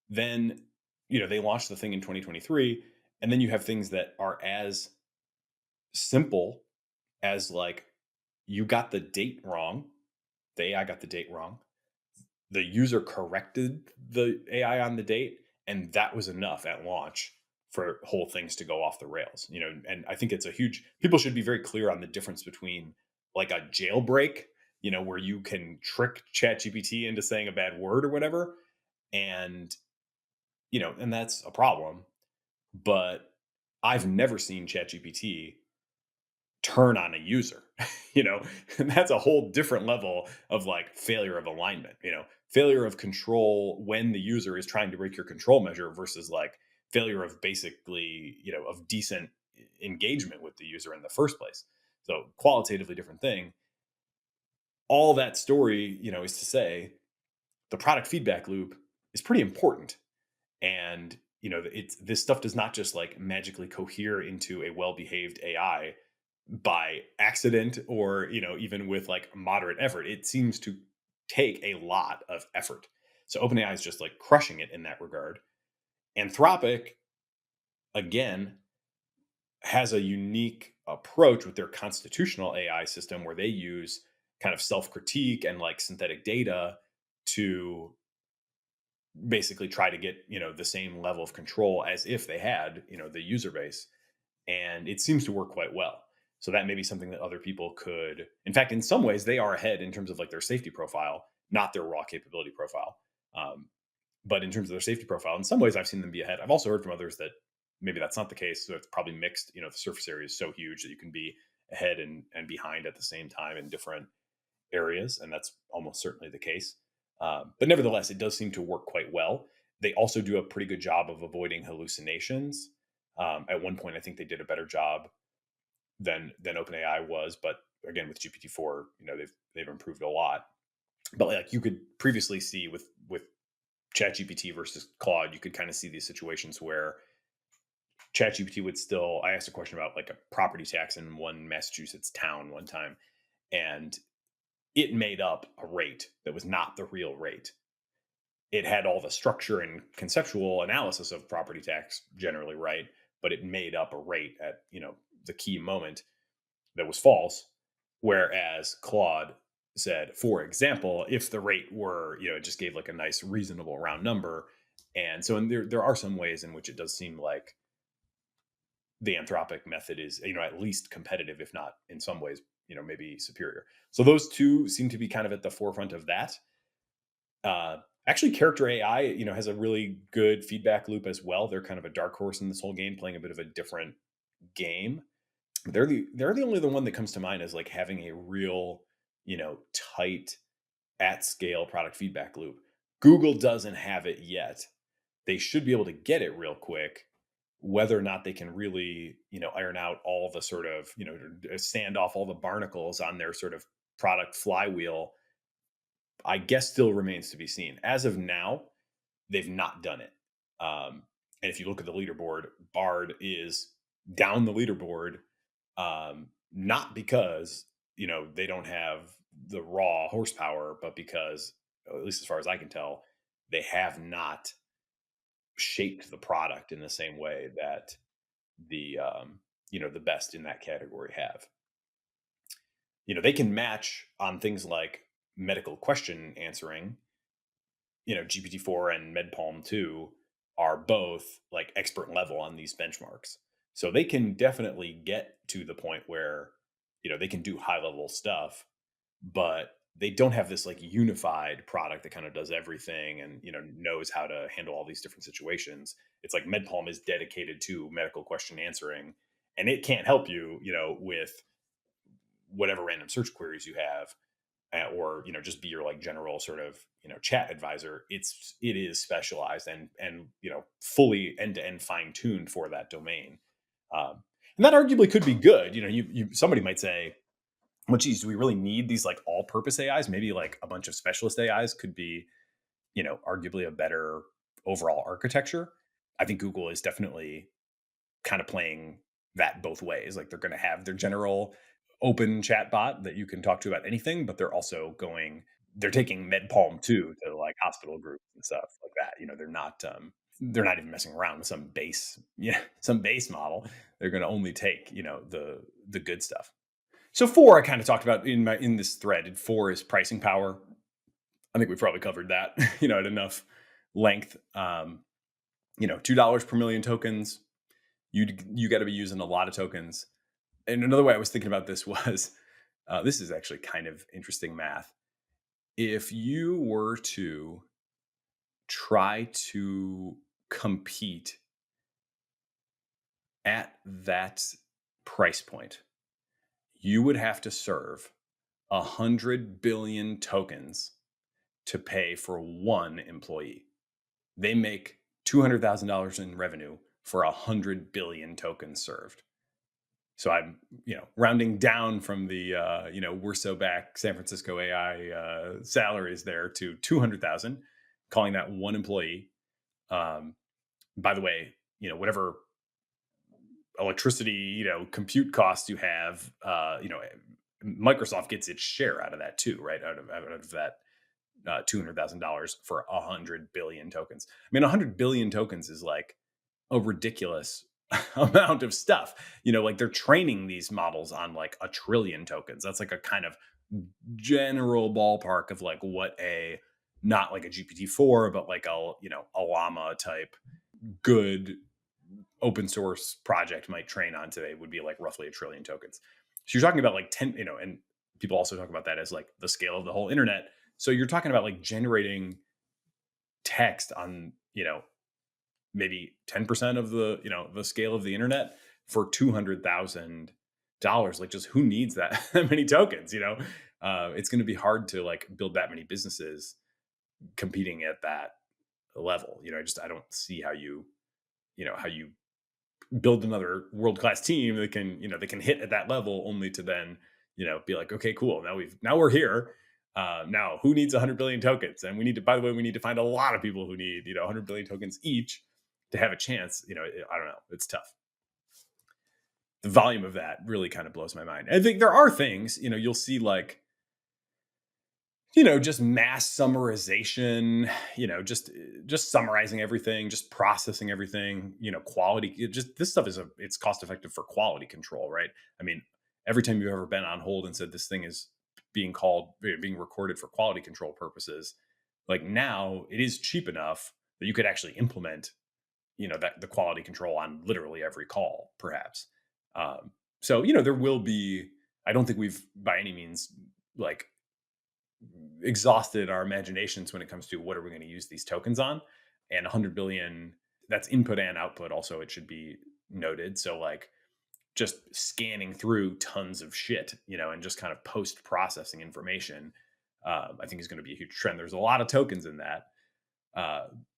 Then they launched the thing in 2023, and then you have things that are as simple as like, you got the date wrong, the AI got the date wrong, the user corrected the AI on the date, and that was enough at launch for whole things to go off the rails. And I think it's people should be very clear on the difference between like a jailbreak, where you can trick ChatGPT into saying a bad word or whatever, and and that's a problem. But I've never seen ChatGPT turn on a user. And that's a whole different level of like failure of alignment, failure of control when the user is trying to break your control measure versus like failure of basically, of decent engagement with the user in the first place. So qualitatively different thing. All that story, is to say the product feedback loop is pretty important. And, this stuff does not just like magically cohere into a well-behaved AI by accident or, even with like moderate effort. It seems to take a lot of effort. So OpenAI is just like crushing it in that regard. Anthropic, again, has a unique approach with their constitutional AI system where they use kind of self-critique and like synthetic data to basically try to get, the same level of control as if they had, the user base. And it seems to work quite well. So that may be something that other people could, in fact, in some ways they are ahead in terms of like their safety profile, not their raw capability profile. But in terms of their safety profile, in some ways I've seen them be ahead. I've also heard from others that maybe that's not the case. So it's probably mixed. The surface area is so huge that you can be ahead and behind at the same time in different areas, and that's almost certainly the case. But nevertheless, it does seem to work quite well. They also do a pretty good job of avoiding hallucinations. At one point, I think they did a better job than OpenAI was, but again, with GPT-4, they've improved a lot. But like you could previously see with ChatGPT versus Claude, you could kind of see these situations where ChatGPT would still. I asked a question about like a property tax in one Massachusetts town one time, and it made up a rate that was not the real rate. It had all the structure and conceptual analysis of property tax generally right, but it made up a rate at the key moment that was false. Whereas Claude said, for example, if the rate were, it just gave like a nice reasonable round number. And so there are some ways in which it does seem like the Anthropic method is, at least competitive, if not in some ways, maybe superior. So those two seem to be kind of at the forefront of that. Actually, Character AI, has a really good feedback loop as well. They're kind of a dark horse in this whole game, playing a bit of a different game. They're the only one that comes to mind as like having a real, tight at scale product feedback loop. Google doesn't have it yet. They should be able to get it real quick. Whether or not they can really, iron out all the sort of, sand off all the barnacles on their sort of product flywheel, I guess still remains to be seen. As of now, they've not done it. And if you look at the leaderboard, Bard is down the leaderboard, not because they don't have the raw horsepower, but because, at least as far as I can tell, they have not shaped the product in the same way that the best in that category have. They can match on things like medical question answering. GPT-4 and MedPalm 2 are both like expert level on these benchmarks. So they can definitely get to the point where, they can do high level stuff, but they don't have this like unified product that kind of does everything and, knows how to handle all these different situations. It's like MedPalm is dedicated to medical question answering, and it can't help you, with whatever random search queries you have, or just be your like general sort of chat advisor. It is specialized and fully end to end fine tuned for that domain, and that arguably could be good. Somebody might say, well, geez, do we really need these like all purpose AIs? Maybe like a bunch of specialist AIs could be arguably a better overall architecture. I think Google is definitely kind of playing that both ways. Like they're going to have their general open chat bot that you can talk to about anything, but they're also they're taking MedPalm 2 to like hospital groups and stuff like that. They're not even messing around with some base model. They're going to only take, the good stuff. So 4, I kind of talked about in this thread. 4 is pricing power. I think we've probably covered that, at enough length. $2 per million tokens. You got to be using a lot of tokens. And another way I was thinking about this was, this is actually kind of interesting math. If you were to try to compete at that price point, you would have to serve 100 billion tokens to pay for one employee. They make $200,000 in revenue for 100 billion tokens served. So I'm, rounding down from the, we're so back San Francisco AI salaries there to 200,000, calling that one employee. By the way, whatever electricity, compute costs you have, Microsoft gets its share out of that too, right? Out of that $200,000 for 100 billion tokens. I mean, 100 billion tokens is like a ridiculous amount of stuff. Like they're training these models on like 1 trillion tokens. That's like a kind of general ballpark of like what not like a GPT-4, but like a llama type good open source project might train on today would be like roughly 1 trillion tokens. So you're talking about like 10, and people also talk about that as like the scale of the whole internet. So you're talking about like generating text on, maybe 10% of the, the scale of the internet for $200,000. Like just who needs that many tokens, It's going to be hard to like build that many businesses competing at that level. I don't see how you build another world class team that can hit at that level, only to then be like, okay, cool, now we're here. Now who needs 100 billion tokens? And by the way, we need to find a lot of people who need 100 billion tokens each to have a chance. I don't know. It's tough. The volume of that really kind of blows my mind. I think there are things, you'll see like, just mass summarization, just summarizing everything, just processing everything, quality. This stuff it's cost effective for quality control, right? I mean, every time you've ever been on hold and said this thing is being recorded for quality control purposes, like now it is cheap enough that you could actually implement, that the quality control on literally every call, perhaps. So, there will be, I don't think we've by any means like exhausted our imaginations when it comes to what are we going to use these tokens on. And 100 billion, that's input and output also, it should be noted. So like just scanning through tons of shit, and just kind of post processing information, I think is going to be a huge trend. There's a lot of tokens in that,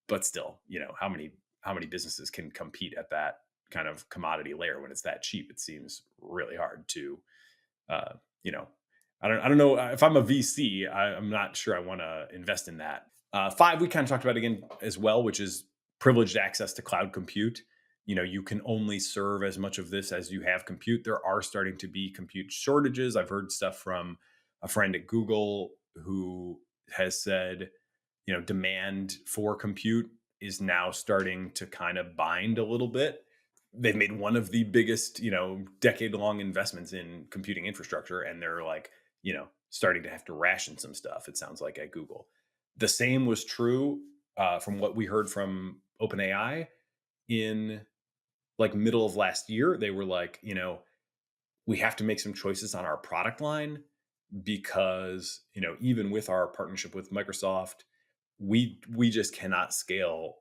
but still, how many businesses can compete at that kind of commodity layer when it's that cheap? It seems really hard to, you know, I don't know if I'm a VC, I'm not sure I want to invest in that. 5, we kind of talked about again as well, which is privileged access to cloud compute. You can only serve as much of this as you have compute. There are starting to be compute shortages. I've heard stuff from a friend at Google who has said, demand for compute is now starting to kind of bind a little bit. They've made one of the biggest, decade-long investments in computing infrastructure, and they're like, starting to have to ration some stuff, it sounds like, at Google. The same was true from what we heard from OpenAI in like middle of last year. They were like, we have to make some choices on our product line because, even with our partnership with Microsoft, we just cannot scale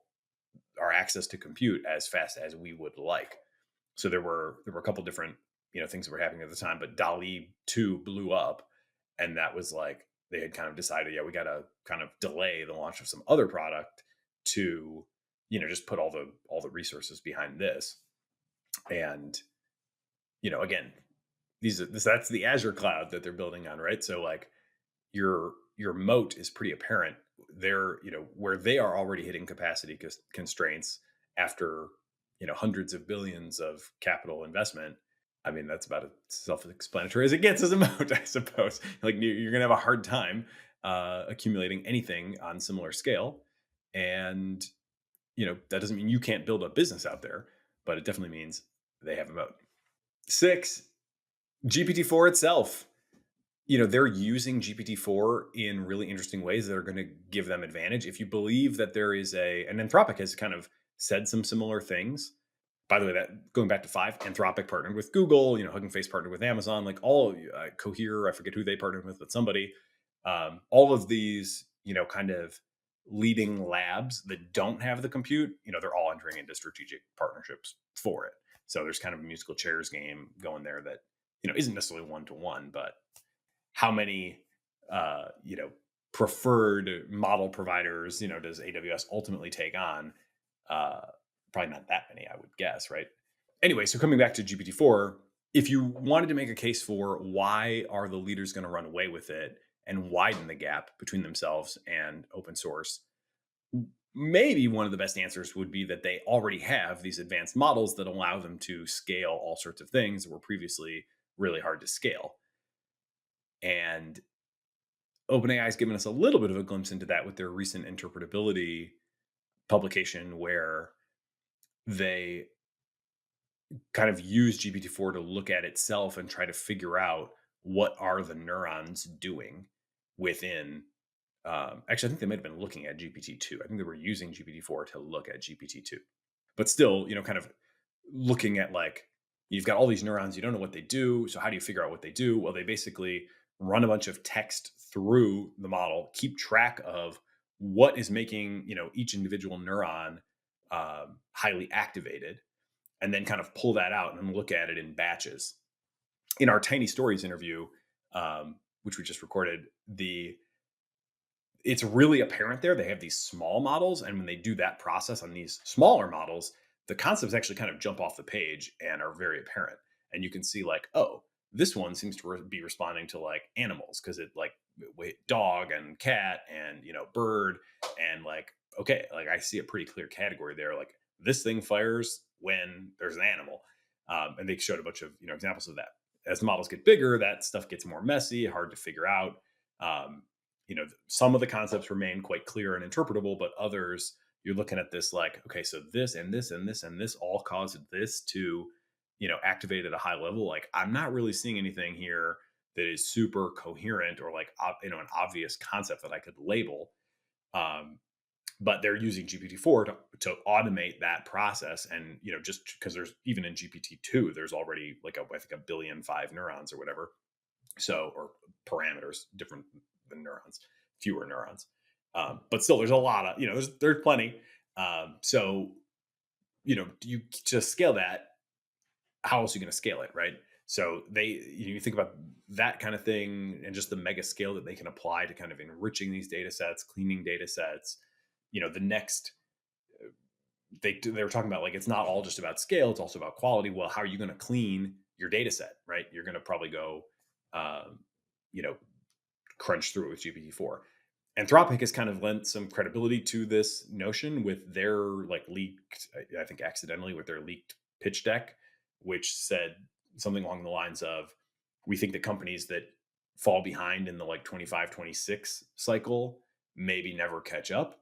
our access to compute as fast as we would like. So there were a couple different, things that were happening at the time, but DALL-E 2 blew up. And that was like, they had kind of decided, we got to kind of delay the launch of some other product to, just put all the resources behind this. And, again, that's the Azure cloud that they're building on, right? So like your moat is pretty apparent. They're, where they are already hitting capacity constraints after, hundreds of billions of capital investment. I mean, that's about as self-explanatory as it gets as a moat, I suppose. Like you're going to have a hard time accumulating anything on similar scale. And, that doesn't mean you can't build a business out there, but it definitely means they have a moat. 6, GPT-4 itself. They're using GPT-4 in really interesting ways that are going to give them advantage. If you believe that there is and Anthropic has kind of said some similar things. By the way, that going back to 5, Anthropic partnered with Google, Hugging Face partnered with Amazon, like all Cohere, I forget who they partnered with, but somebody, all of these, kind of leading labs that don't have the compute, they're all entering into strategic partnerships for it. So there's kind of a musical chairs game going there that, isn't necessarily one-to-one, but how many, preferred model providers, does AWS ultimately take on? Probably not that many, I would guess, right? Anyway, so coming back to GPT-4, if you wanted to make a case for why are the leaders going to run away with it and widen the gap between themselves and open source, maybe one of the best answers would be that they already have these advanced models that allow them to scale all sorts of things that were previously really hard to scale. And OpenAI has given us a little bit of a glimpse into that with their recent interpretability publication, where they kind of use GPT-4 to look at itself and try to figure out what are the neurons doing within. Actually, I think they might have been looking at GPT-2. I think they were using GPT-4 to look at GPT-2. But still, kind of looking at like, you've got all these neurons, you don't know what they do. So how do you figure out what they do? Well, they basically run a bunch of text through the model, keep track of what is making, each individual neuron highly activated, and then kind of pull that out and look at it in batches. In our Tiny Stories interview, which we just recorded, it's really apparent there. They have these small models, and when they do that process on these smaller models, the concepts actually kind of jump off the page and are very apparent. And you can see like, oh, this one seems to be responding to like animals because it like dog and cat and bird and like, okay, like I see a pretty clear category there. Like this thing fires when there's an animal, and they showed a bunch of examples of that. As the models get bigger, that stuff gets more messy, hard to figure out. Um, some of the concepts remain quite clear and interpretable, but others you're looking at this like, okay, so this and this and this and this all caused this to activate at a high level. Like I'm not really seeing anything here that is super coherent or like an obvious concept that I could label. um, but they're using GPT-4 to automate that process. And just because there's even in GPT-2 there's already like I think 1,000,000,005 neurons or whatever, so, or parameters different than neurons, fewer neurons. But still, there's a lot of there's plenty. So you to scale that, how else are you going to scale it, right? So you think about that kind of thing and just the mega scale that they can apply to kind of enriching these data sets, cleaning data sets. The next they were talking about like it's not all just about scale, it's also about quality. Well, how are you going to clean your data set, right? You're going to probably go um, you know crunch through it with GPT-4. Anthropic has kind of lent some credibility to this notion with their like leaked, I think accidentally, with their leaked pitch deck, which said something along the lines of, we think that companies that fall behind in the like 25, 26 cycle maybe never catch up.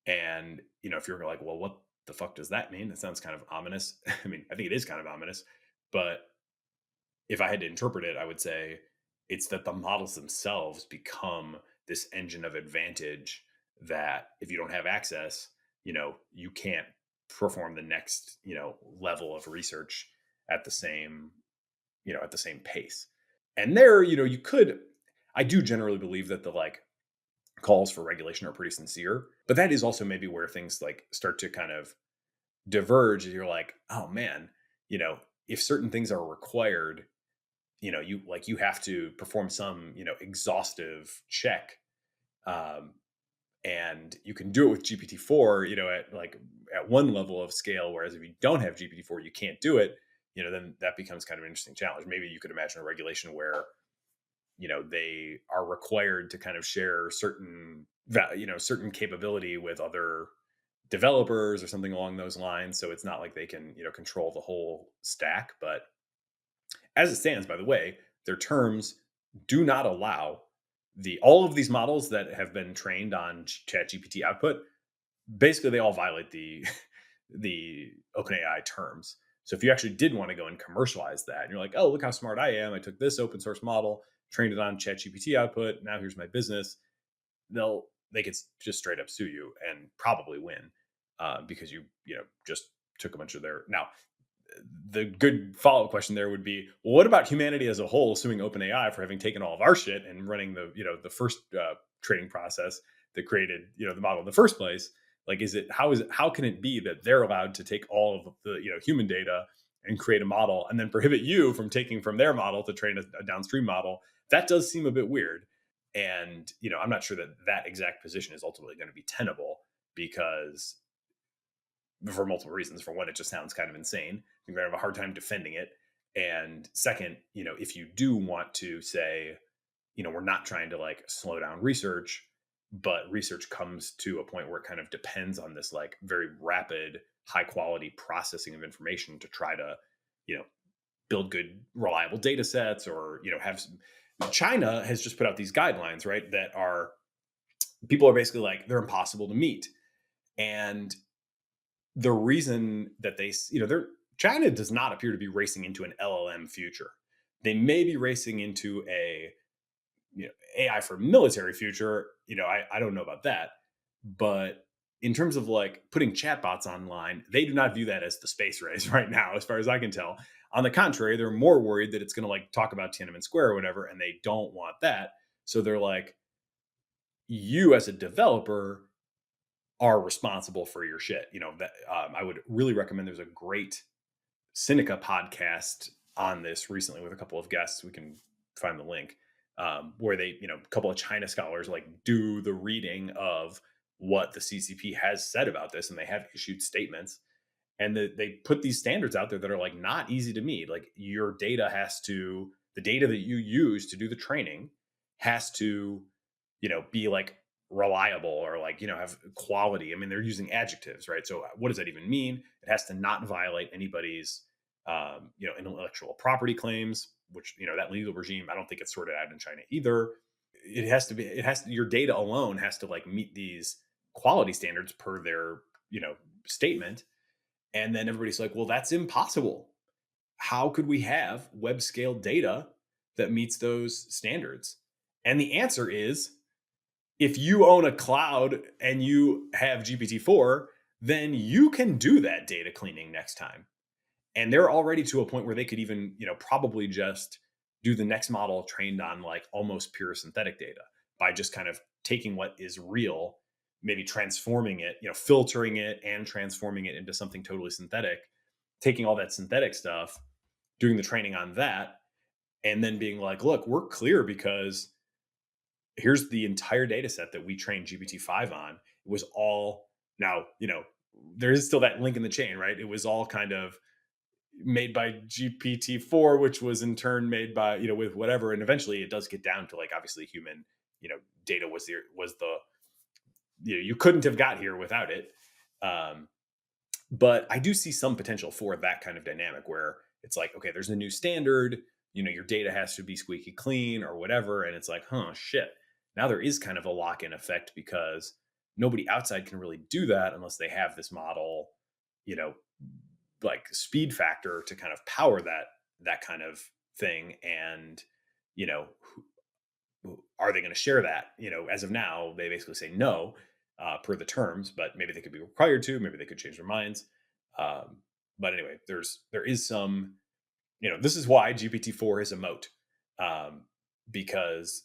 And, if you're like, well, what the fuck does that mean? That sounds kind of ominous. I mean, I think it is kind of ominous, but if I had to interpret it, I would say it's that the models themselves become this engine of advantage that if you don't have access, you can't perform the next, level of research at the same, at the same pace. And there, I do generally believe that the like calls for regulation are pretty sincere, but that is also maybe where things like start to kind of diverge. You're like, oh man, if certain things are required, you have to perform some exhaustive check, um, and you can do it with GPT-4 at like at one level of scale, whereas if you don't have GPT-4 you can't do it. Then that becomes kind of an interesting challenge. Maybe you could imagine a regulation where they are required to kind of share certain certain capability with other developers or something along those lines, so it's not like they can control the whole stack. But as it stands, by the way, their terms do not allow all of these models that have been trained on ChatGPT output. Basically, they all violate the the OpenAI terms. So if you actually did want to go and commercialize that, and you're like, oh, look how smart I am. I took this open source model, trained it on ChatGPT output. Now here's my business. They could just straight up sue you and probably win, because you just took a bunch of their. Now the good follow-up question there would be, well, what about humanity as a whole suing OpenAI for having taken all of our shit and running the first trading process that created the model in the first place? Like, how can it be that they're allowed to take all of the human data and create a model and then prohibit you from taking from their model to train a downstream model? That does seem a bit weird. And I'm not sure that exact position is ultimately going to be tenable, because for multiple reasons. For one, it just sounds kind of insane. You're going to have a hard time defending it. And second, if you do want to say, we're not trying to like slow down research, but research comes to a point where it kind of depends on this like very rapid, high quality processing of information to try to, build good, reliable data sets, or, have China has just put out these guidelines, right? That are, people are basically like, they're impossible to meet. And the reason that China does not appear to be racing into an LLM future. They may be racing into a AI for military future. I don't know about that, but in terms of like putting chatbots online, they do not view that as the space race right now, as far as I can tell. On the contrary, they're more worried that it's going to like talk about Tiananmen Square or whatever, and they don't want that. So they're like, you as a developer are responsible for your shit. That I would really recommend. There's a great Sinica podcast on this recently with a couple of guests. We can find the link. where they, a couple of China scholars like do the reading of what the CCP has said about this, and they have issued statements, and they put these standards out there that are like not easy to meet. Like the data that you use to do the training has to, be like reliable or like, have quality. I mean, they're using adjectives, right? So what does that even mean? It has to not violate anybody's, intellectual property claims, which, that legal regime, I don't think it's sorted out in China either. Your data alone has to like meet these quality standards per their, statement. And then everybody's like, well, that's impossible. How could we have web scale data that meets those standards? And the answer is, if you own a cloud and you have GPT-4, then you can do that data cleaning next time. And they're already to a point where they could even, probably just do the next model trained on like almost pure synthetic data by just kind of taking what is real, maybe transforming it, filtering it and transforming it into something totally synthetic, taking all that synthetic stuff, doing the training on that, and then being like, look, we're clear because here's the entire data set that we trained GPT-5 on. It was all now, there is still that link in the chain, right? It was all kind of made by GPT-4, which was in turn made by, with whatever. And eventually it does get down to like, obviously human, data was the, you couldn't have got here without it. But I do see some potential for that kind of dynamic where it's like, okay, there's a new standard, your data has to be squeaky clean or whatever. And it's like, shit. Now there is kind of a lock-in effect because nobody outside can really do that unless they have this model, like speed factor to kind of power that kind of thing. And, are they going to share that? As of now, they basically say no, per the terms, but maybe they could be required to, maybe they could change their minds. But anyway, there is some, this is why GPT-4 is a moat, because,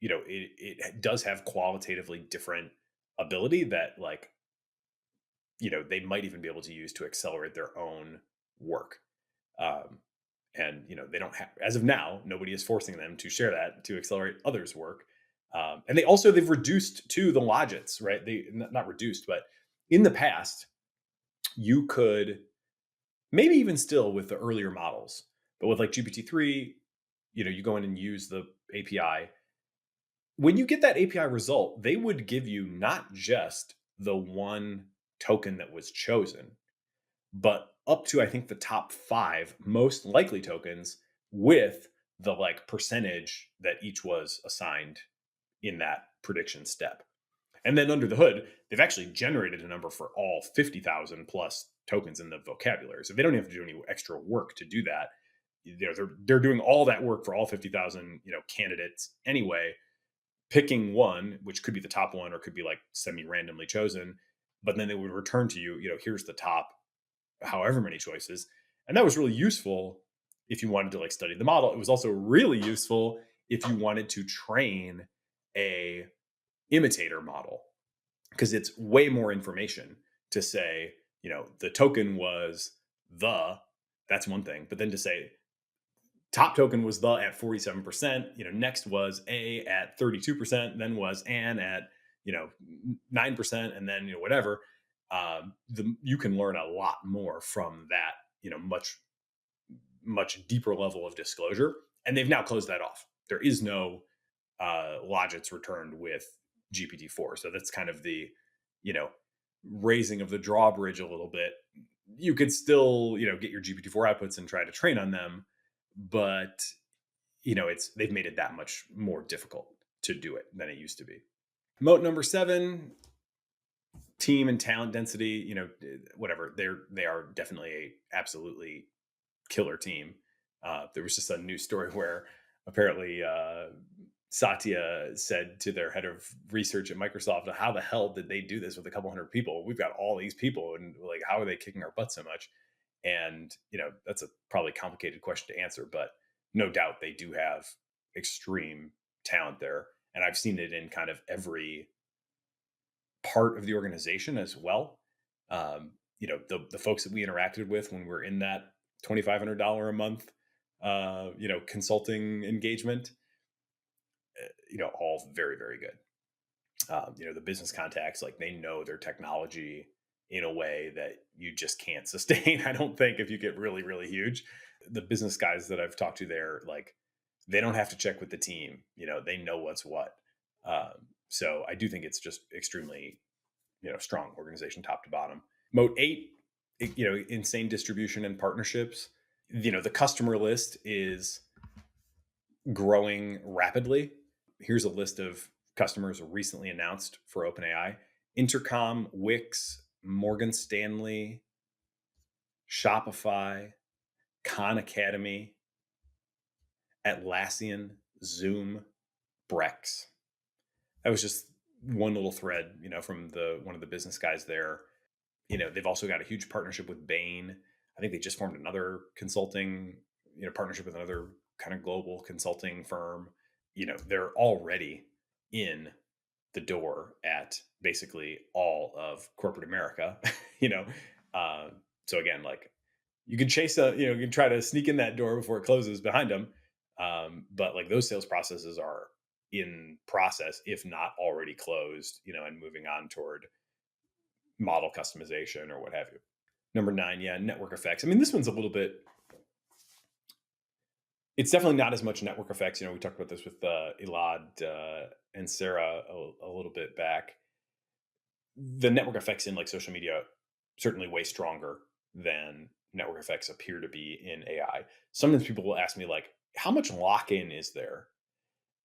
it does have qualitatively different ability that like, they might even be able to use to accelerate their own work. And, they don't have, as of now, nobody is forcing them to share that to accelerate others' work. And they've reduced to the logits, right? They not reduced, but in the past, you could maybe even still with the earlier models, but with like GPT-3, you go in and use the API. When you get that API result, they would give you not just the one token that was chosen, but up to, I think, the top 5 most likely tokens with the like percentage that each was assigned in that prediction step. And then under the hood, they've actually generated a number for all 50,000 plus tokens in the vocabulary. So they don't have to do any extra work to do that. They're doing all that work for all 50,000, candidates anyway, picking one, which could be the top one or could be like semi-randomly chosen. But then they would return to you, here's the top however many choices. And that was really useful if you wanted to like study the model. It was also really useful if you wanted to train a imitator model, because it's way more information to say, the token was that's one thing, but then to say top token was the at 47%, next was a at 32%, then was an at, 9%, and then, whatever. You can learn a lot more from that, much deeper level of disclosure. And they've now closed that off. There is no logits returned with GPT-4. So that's kind of the, raising of the drawbridge a little bit. You could still, get your GPT-4 outputs and try to train on them, but they've made it that much more difficult to do it than it used to be. Moat number 7, team and talent density, whatever. They are definitely a absolutely killer team. There was just a news story where apparently Satya said to their head of research at Microsoft, how the hell did they do this with a couple hundred people? We've got all these people, and like, how are they kicking our butt so much? And, that's a probably complicated question to answer, but no doubt they do have extreme talent there. And I've seen it in kind of every part of the organization as well. The folks that we interacted with when we're in that $2,500 a month, consulting engagement, all very, very good. The business contacts, like they know their technology in a way that you just can't sustain. I don't think if you get really, really huge, the business guys that I've talked to there, like they don't have to check with the team. They know what's what. So I do think it's just extremely, strong organization top to bottom. Moat 8, insane distribution and partnerships. The customer list is growing rapidly. Here's a list of customers recently announced for OpenAI: Intercom, Wix, Morgan Stanley, Shopify, Khan Academy, Atlassian, Zoom, Brex. That was just one little thread, from one of the business guys there. They've also got a huge partnership with Bain. I think they just formed another consulting, partnership with another kind of global consulting firm. They're already in the door at basically all of corporate America. you know, so again, like you can you can try to sneak in that door before it closes behind them. But like those sales processes are in process, if not already closed, and moving on toward model customization or what have you. Number 9, yeah, network effects. I mean, this one's a little bit, it's definitely not as much network effects. We talked about this with Elad and Sarah a little bit back. The network effects in like social media certainly way stronger than network effects appear to be in AI. Sometimes people will ask me like, how much lock-in is there?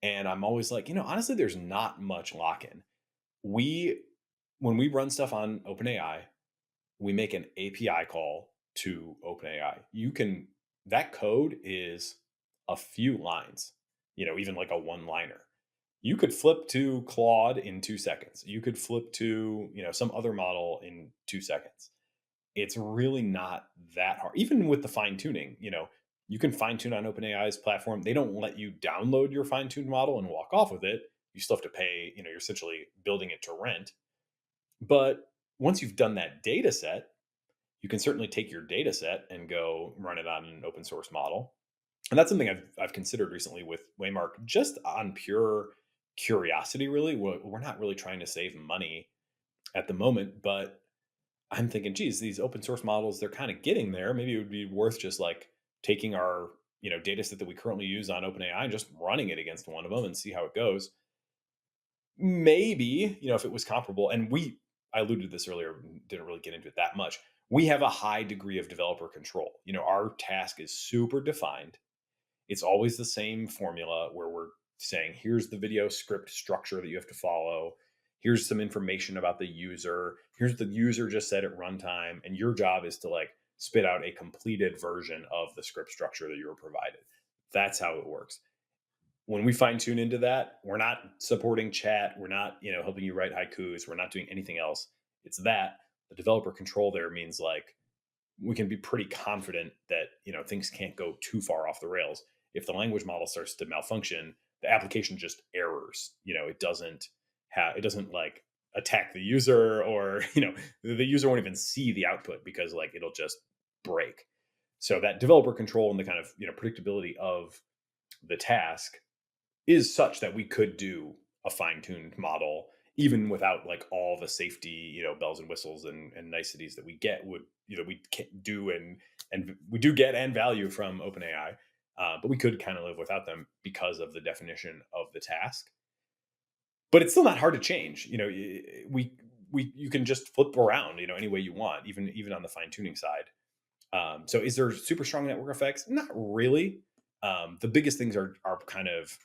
And I'm always like, honestly, there's not much lock-in. When we run stuff on OpenAI, we make an API call to OpenAI. That code is a few lines, even like a one-liner. You could flip to Claude in 2 seconds. You could flip to, some other model in 2 seconds. It's really not that hard. Even with the fine tuning, you can fine tune on OpenAI's platform. They don't let you download your fine tuned model and walk off with it. You still have to pay, you're essentially building it to rent. But once you've done that data set, you can certainly take your data set and go run it on an open source model. And that's something I've considered recently with Waymark, just on pure curiosity, really. We're not really trying to save money at the moment, but I'm thinking, geez, these open source models, they're kind of getting there. Maybe it would be worth just like taking our, data set that we currently use on OpenAI and just running it against one of them and see how it goes. Maybe, if it was comparable, and I alluded to this earlier, didn't really get into it that much. We have a high degree of developer control. Our task is super defined. It's always the same formula where we're saying, here's the video script structure that you have to follow. Here's some information about the user. Here's the user just said at runtime. And your job is to like spit out a completed version of the script structure that you were provided. That's how it works. When we fine tune into that, we're not supporting chat. We're not, helping you write haikus. We're not doing anything else. It's that the developer control there means like we can be pretty confident that, things can't go too far off the rails. If the language model starts to malfunction, the application just errors. It doesn't like attack the user, or, the user won't even see the output because like it'll just break. So that developer control and the kind of, predictability of the task is such that we could do a fine-tuned model even without like all the safety, bells and whistles and niceties that we get we do and we do get and value from OpenAI. But we could kind of live without them because of the definition of the task. But it's still not hard to change. You can just flip around, any way you want, even on the fine-tuning side. So is there super strong network effects? Not really. The biggest things are kind of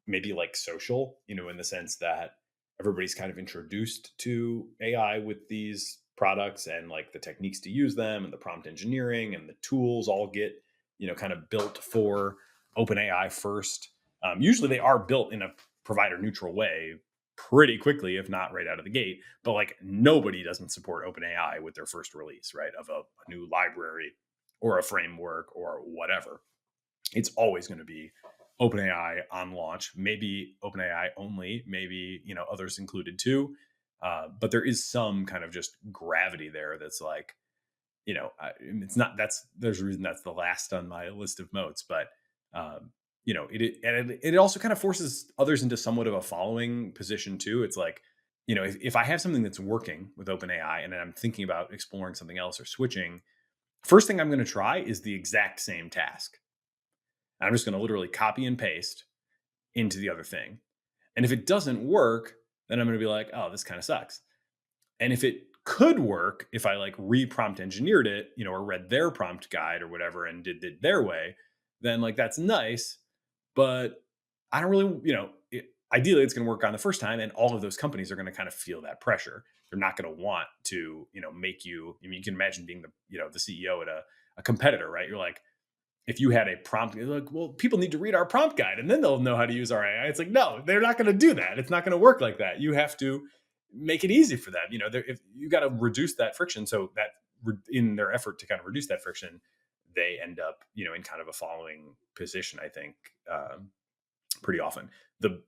maybe like social, in the sense that everybody's kind of introduced to AI with these products and like the techniques to use them and the prompt engineering and the tools all get, kind of built for OpenAI first. Usually they are built in a provider neutral way pretty quickly, if not right out of the gate. But like nobody doesn't support OpenAI with their first release, right, of a new library or a framework or whatever. It's always going to be OpenAI on launch, maybe OpenAI only, maybe, others included too. But there is some kind of just gravity there that's like, it's not, there's a reason that's the last on my list of moats, but it also kind of forces others into somewhat of a following position too. It's like, if I have something that's working with OpenAI and then I'm thinking about exploring something else or switching, first thing I'm going to try is the exact same task. And I'm just going to literally copy and paste into the other thing. And if it doesn't work, then I'm going to be like, oh, this kind of sucks. And if it could work, if I like re-prompt engineered it, or read their prompt guide or whatever and did it their way, then like that's nice. But I don't really, ideally it's going to work on the first time, and all of those companies are going to kind of feel that pressure. They're not going to want to, make you. I mean, you can imagine being the CEO at a competitor, right? You're like, if you had a prompt, you're like, well, people need to read our prompt guide and then they'll know how to use our AI. It's like, no, they're not going to do that. It's not going to work like that. You have to make it easy for them. If you got to reduce that friction, so that in their effort to kind of reduce that friction, they end up, in kind of a following position. I think pretty often the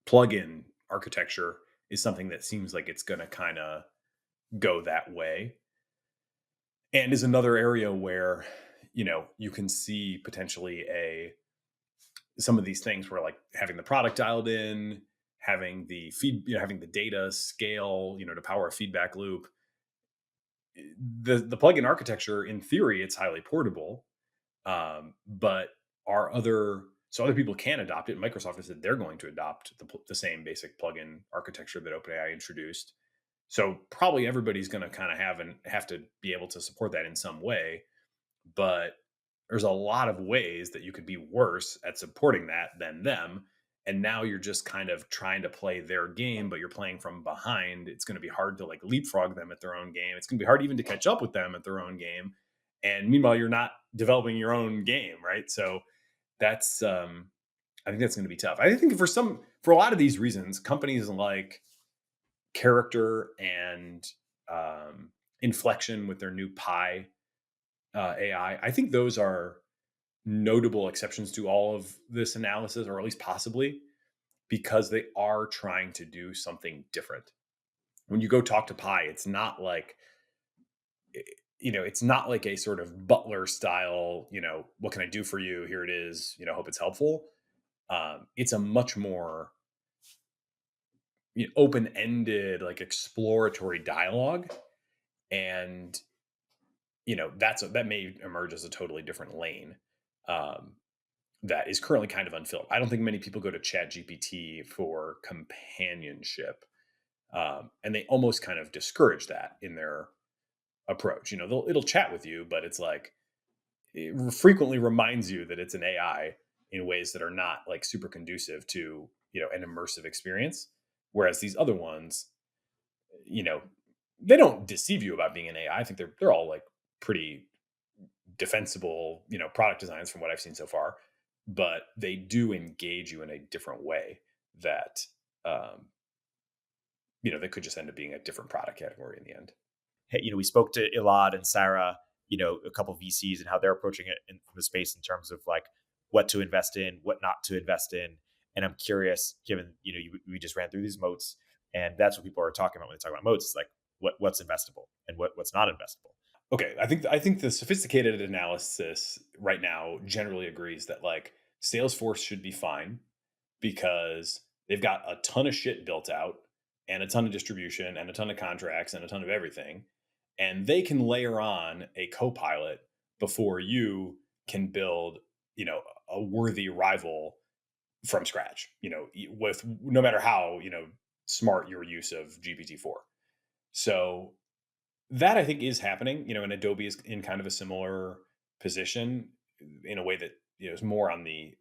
plugin architecture is something that seems like it's going to kind of go that way, and is another area where you can see potentially some of these things where like having the product dialed in, having the having the data scale, to power a feedback loop. The plugin architecture, in theory, it's highly portable, but other people can adopt it. Microsoft has said they're going to adopt the same basic plugin architecture that OpenAI introduced. So probably everybody's going to kind of have to be able to support that in some way. But there's a lot of ways that you could be worse at supporting that than them. And now you're just kind of trying to play their game, but you're playing from behind. It's going to be hard to like leapfrog them at their own game. It's going to be hard even to catch up with them at their own game. And meanwhile, you're not developing your own game, right? So that's I think that's going to be tough. I think for a lot of these reasons, companies like Character and Inflection with their new Pi AI, I think those are notable exceptions to all of this analysis, or at least possibly, because they are trying to do something different. When you go talk to Pi, it's not like it's not like a sort of butler style, what can I do for you? Here it is, hope it's helpful. It's a much more open-ended, like exploratory dialogue. And, that may emerge as a totally different lane that is currently kind of unfilled. I don't think many people go to ChatGPT for companionship. And they almost kind of discourage that in their approach. It'll chat with you, but it's like, it frequently reminds you that it's an AI in ways that are not like super conducive to, an immersive experience. Whereas these other ones, they don't deceive you about being an AI. I think they're all like pretty defensible, product designs from what I've seen so far, but they do engage you in a different way that, they could just end up being a different product category in the end. Hey, we spoke to Elad and Sarah, a couple of VCs, and how they're approaching it from the space in terms of like what to invest in, what not to invest in. And I'm curious, given, we just ran through these moats, and that's what people are talking about when they talk about moats. It's like what's investable and what's not investable. Okay, I think the sophisticated analysis right now generally agrees that like Salesforce should be fine because they've got a ton of shit built out and a ton of distribution and a ton of contracts and a ton of everything, and they can layer on a co-pilot before you can build, a worthy rival from scratch, with no matter how, smart your use of GPT-4. So that I think is happening, and Adobe is in kind of a similar position in a way that, is more on the,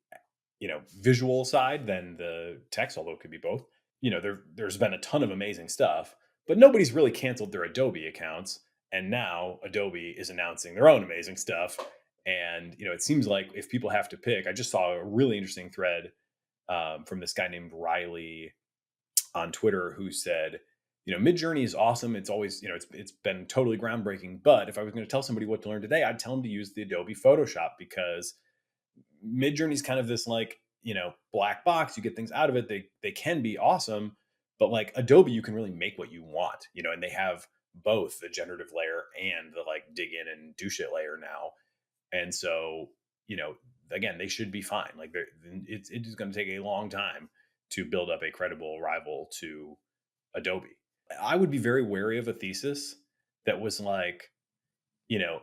visual side than the text, although it could be both. There's been a ton of amazing stuff, but nobody's really canceled their Adobe accounts. And now Adobe is announcing their own amazing stuff. And, it seems like if people have to pick, I just saw a really interesting thread from this guy named Riley on Twitter who said, Midjourney is awesome. It's always, it's been totally groundbreaking. But if I was going to tell somebody what to learn today, I'd tell them to use the Adobe Photoshop, because Midjourney is kind of this like, black box. You get things out of it. They can be awesome, but like Adobe, you can really make what you want, and they have both the generative layer and the like dig in and do shit layer now. And so, again, they should be fine. Like it is going to take a long time to build up a credible rival to Adobe. I would be very wary of a thesis that was like, you know,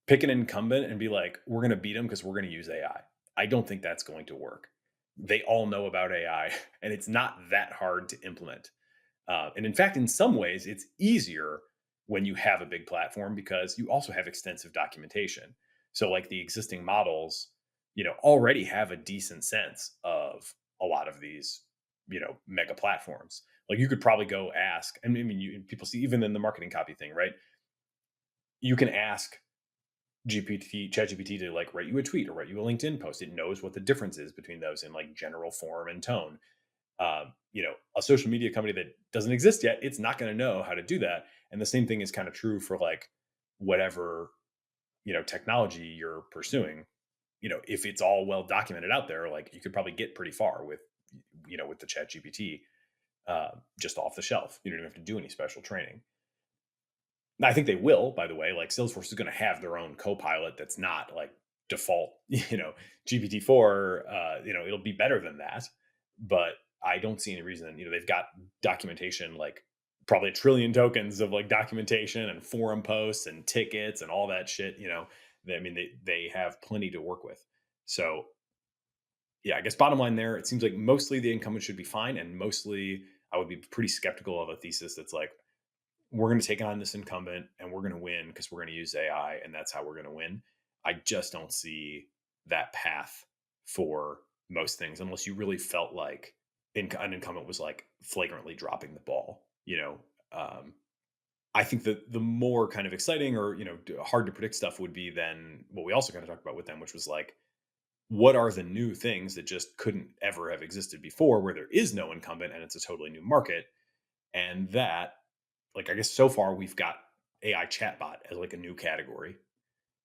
pick an incumbent and be like, we're going to beat them because we're going to use AI. I don't think that's going to work. They all know about AI, and it's not that hard to implement. And in fact, in some ways, it's easier when you have a big platform because you also have extensive documentation. So, like the existing models, already have a decent sense of a lot of these, mega platforms. Like you could probably go ask, and I mean, people see even in the marketing copy thing, right? You can ask ChatGPT to like write you a tweet or write you a LinkedIn post. It knows what the difference is between those in like general form and tone. A social media company that doesn't exist yet, it's not going to know how to do that. And the same thing is kind of true for like whatever, technology you're pursuing. If it's all well documented out there, like you could probably get pretty far with the chat GPT just off the shelf. You don't even have to do any special training. I think they will, by the way. Like Salesforce is going to have their own co-pilot that's not like default, GPT-4. It'll be better than that, but I don't see any reason. They've got documentation, like probably a trillion tokens of like documentation and forum posts and tickets and all that shit. They have plenty to work with. So, yeah, I guess bottom line there, it seems like mostly the incumbent should be fine, and mostly I would be pretty skeptical of a thesis that's like, we're going to take on this incumbent and we're going to win because we're going to use AI and that's how we're going to win. I just don't see that path for most things unless you really felt like an incumbent was like flagrantly dropping the ball. I think that the more kind of exciting or, hard to predict stuff would be then what we also kind of talked about with them, which was like, what are the new things that just couldn't ever have existed before where there is no incumbent and it's a totally new market? And that, like, I guess so far we've got AI chatbot as like a new category.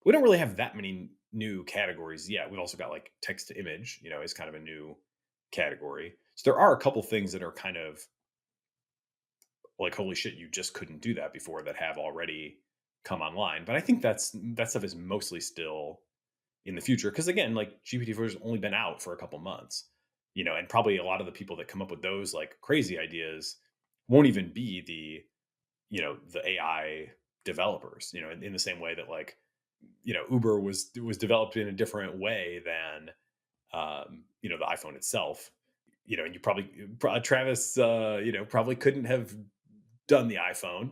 We don't really have that many new categories yet. We've also got like text to image, is kind of a new category. So there are a couple things that are kind of like, holy shit, you just couldn't do that before that have already come online. But I think that stuff is mostly still in the future. Cause again, like GPT-4 has only been out for a couple months, and probably a lot of the people that come up with those like crazy ideas won't even be the AI developers, in the same way that like, Uber was developed in a different way than, the iPhone itself, and you probably, Travis, probably couldn't have done the iPhone.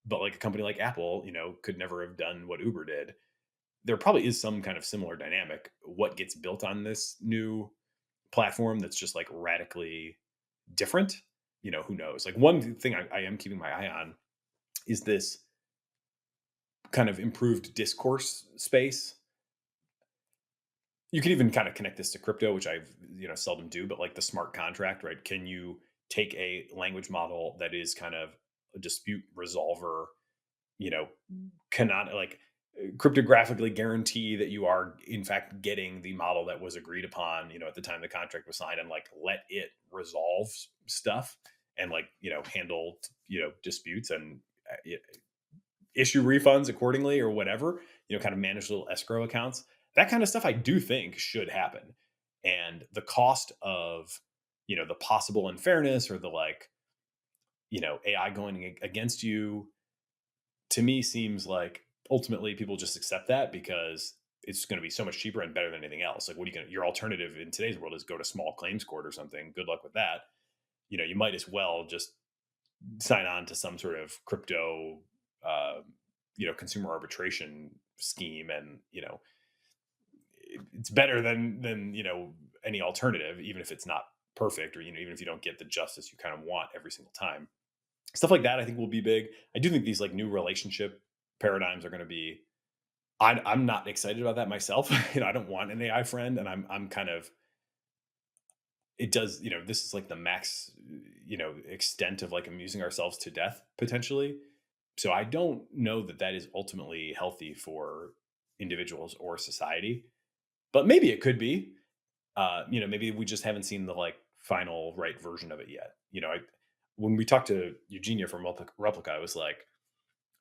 But like a company like Apple, could never have done what Uber did. There probably is some kind of similar dynamic. What gets built on this new platform that's just like radically different, who knows? Like one thing I am keeping my eye on is this kind of improved discourse space. You can even kind of connect this to crypto, which I've seldom do, but like the smart contract, right? Can you take a language model that is kind of a dispute resolver, cannot like cryptographically guarantee that you are in fact getting the model that was agreed upon, at the time the contract was signed, and like let it resolve stuff and like, handle, disputes and issue refunds accordingly or whatever, kind of manage little escrow accounts. That kind of stuff I do think should happen. And the cost of, the possible unfairness or the like, AI going against you, to me seems like ultimately people just accept that because it's going to be so much cheaper and better than anything else. Like, what are you going to, your alternative in today's world is go to small claims court or something. Good luck with that. You might as well just sign on to some sort of crypto, consumer arbitration scheme. And, it's better than, any alternative, even if it's not perfect or, even if you don't get the justice you kind of want every single time. Stuff like that, I think will be big. I do think these like new relationship paradigms are going to be, I'm not excited about that myself. I don't want an AI friend, and I'm kind of, it does, this is like the max, extent of like amusing ourselves to death potentially. So I don't know that that is ultimately healthy for individuals or society, but maybe it could be. Maybe we just haven't seen the like final right version of it yet. When we talked to Eugenia from Replica, I was like,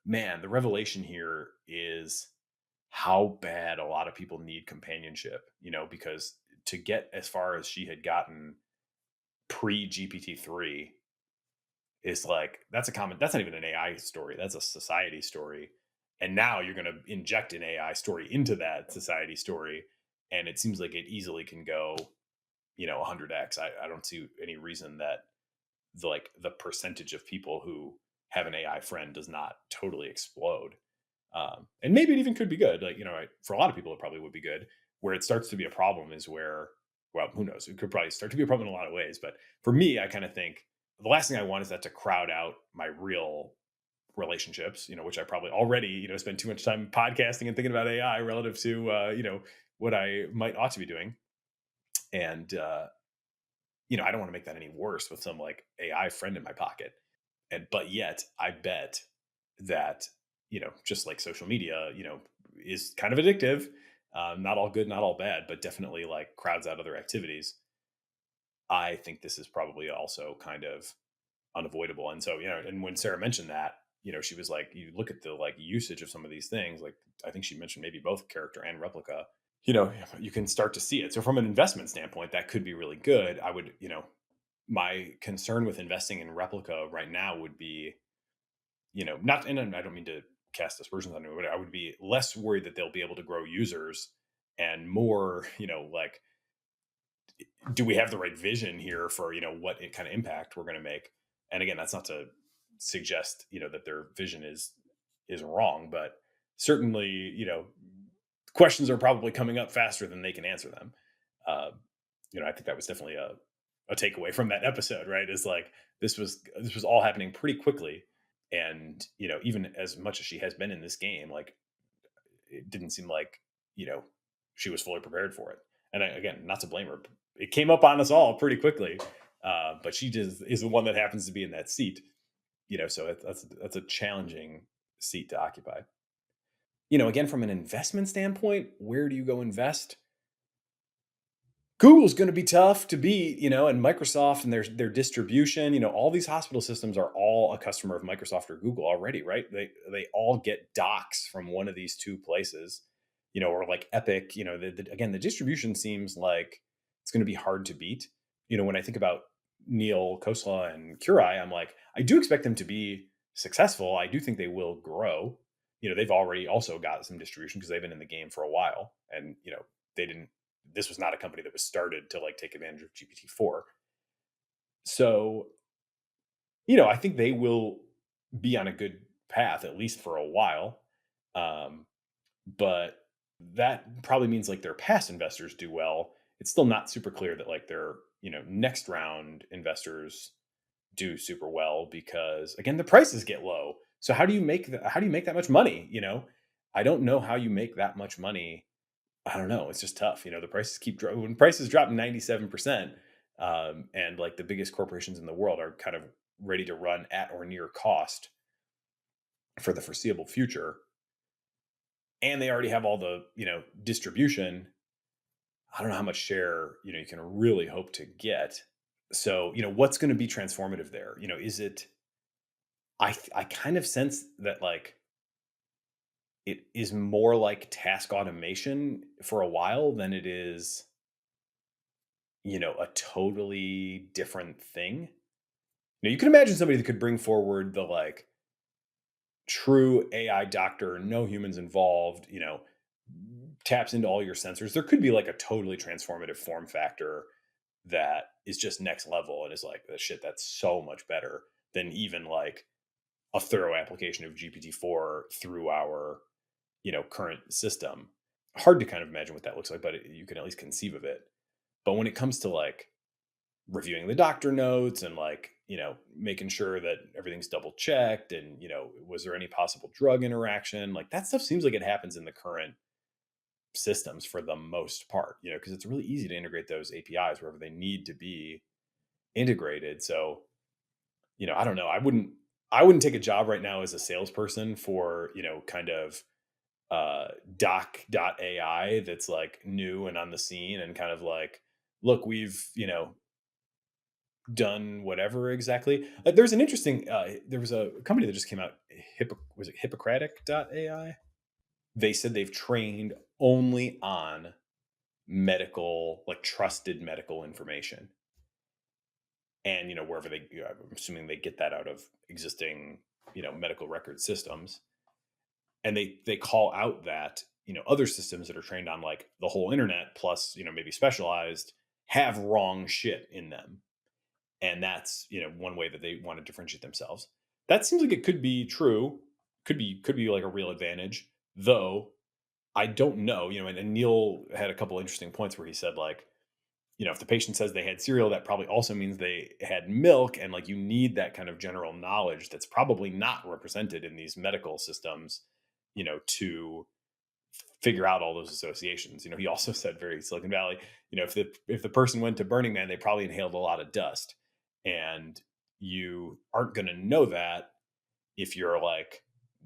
man, the revelation here is how bad a lot of people need companionship, because to get as far as she had gotten pre GPT-3 is like, that's not even an AI story. That's a society story. And now you're going to inject an AI story into that society story. And it seems like it easily can go, 100x. I don't see any reason that the percentage of people who have an AI friend does not totally explode. And maybe it even could be good. For a lot of people, it probably would be good. Where it starts to be a problem is where, well, who knows? It could probably start to be a problem in a lot of ways. But for me, I kind of think the last thing I want is that to crowd out my real relationships, which I probably already, spend too much time podcasting and thinking about AI relative to, what I might ought to be doing. And, I don't want to make that any worse with some like AI friend in my pocket. But yet I bet that, just like social media, is kind of addictive. Not all good, not all bad, but definitely like crowds out other activities. I think this is probably also kind of unavoidable. And so, and when Sarah mentioned that, she was like, you look at the like usage of some of these things, like I think she mentioned maybe both character and replica, you can start to see it. So from an investment standpoint, that could be really good. I would, my concern with investing in replica right now would be, not, and I don't mean to cast aspersions on it, but I would be less worried that they'll be able to grow users and more, like, do we have the right vision here for, what kind of impact we're going to make? And again, that's not to suggest, that their vision is wrong, but certainly, questions are probably coming up faster than they can answer them. Uh, I think that was definitely a takeaway from that episode, right? Is like this was all happening pretty quickly, and even as much as she has been in this game, like it didn't seem like she was fully prepared for it. And again, not to blame her, it came up on us all pretty quickly. But she just is the one that happens to be in that seat, so that's a challenging seat to occupy. Again, from an investment standpoint, where do you go invest? Google's going to be tough to beat, and Microsoft and their distribution. All these hospital systems are all a customer of Microsoft or Google already, right? They all get docs from one of these two places, or like Epic. Again, the distribution seems like it's going to be hard to beat. When I think about Neil Khosla and Curai, I'm like, I do expect them to be successful. I do think they will grow. They've already also got some distribution because they've been in the game for a while, and they didn't. This was not a company that was started to like take advantage of GPT-4. So, I think they will be on a good path, at least for a while. Um, but that probably means like their past investors do well. It's still not super clear that like their, next round investors do super well because again, the prices get low. So how do you make that much money? I don't know how you make that much money. I don't know. It's just tough. The prices keep dropping. When prices drop 97%, and like the biggest corporations in the world are kind of ready to run at or near cost for the foreseeable future, and they already have all the, distribution. I don't know how much share, you can really hope to get. So, what's going to be transformative there? Is it, I kind of sense that like it is more like task automation for a while than it is a totally different thing. You can imagine somebody that could bring forward the like true AI doctor, no humans involved, taps into all your sensors. There could be like a totally transformative form factor that is just next level and is like, the shit, that's so much better than even like a thorough application of GPT-4 through our, current system. Hard to kind of imagine what that looks like, but you can at least conceive of it. But when it comes to like reviewing the doctor notes and like, making sure that everything's double checked and, was there any possible drug interaction? Like that stuff seems like it happens in the current systems for the most part, because it's really easy to integrate those APIs wherever they need to be integrated. So, I don't know. I wouldn't take a job right now as a salesperson for, kind of doc.ai that's like new and on the scene and kind of like, look, we've, done whatever exactly. There's an interesting, there was a company that just came out, was it Hippocratic.ai? they said they've trained only on medical, like trusted medical information. And, wherever I'm assuming they get that out of existing, medical record systems. And they call out that, other systems that are trained on like the whole internet plus, maybe specialized, have wrong shit in them. And that's, one way that they want to differentiate themselves. That seems like it could be true. Could be like a real advantage, though. I don't know, and Neil had a couple interesting points where he said like, if the patient says they had cereal, that probably also means they had milk. And like, you need that kind of general knowledge that's probably not represented in these medical systems, to figure out all those associations. He also said very Silicon Valley, if the person went to Burning Man, they probably inhaled a lot of dust. And you aren't going to know that if you're like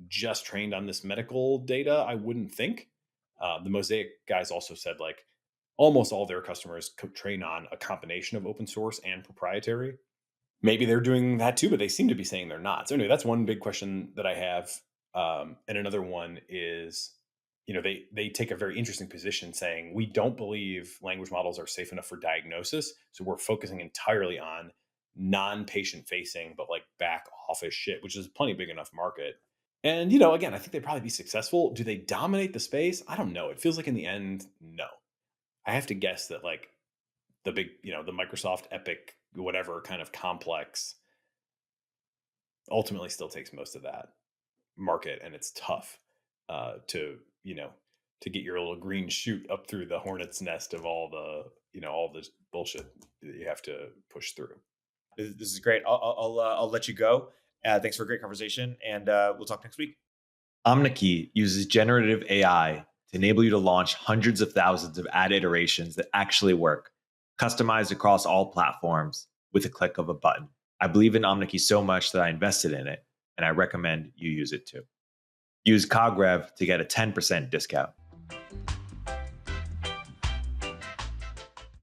just trained on this medical data, I wouldn't think. The Mosaic guys also said like almost all their customers train on a combination of open source and proprietary. Maybe they're doing that too, but they seem to be saying they're not. So anyway, that's one big question that I have. And another one is, they take a very interesting position saying we don't believe language models are safe enough for diagnosis. So we're focusing entirely on non-patient facing, but like back office shit, which is plenty big enough market. And, again, I think they'd probably be successful. Do they dominate the space? I don't know. It feels like in the end, no. I have to guess that like the big, the Microsoft Epic, whatever kind of complex ultimately still takes most of that market. And it's tough to get your little green shoot up through the hornet's nest of all this bullshit that you have to push through. This is great. I'll let you go. Thanks for a great conversation, and we'll talk next week. Omneky uses generative AI to enable you to launch hundreds of thousands of ad iterations that actually work, customized across all platforms with a click of a button. I believe in Omneky so much that I invested in it, and I recommend you use it too. Use CogRev to get a 10% discount.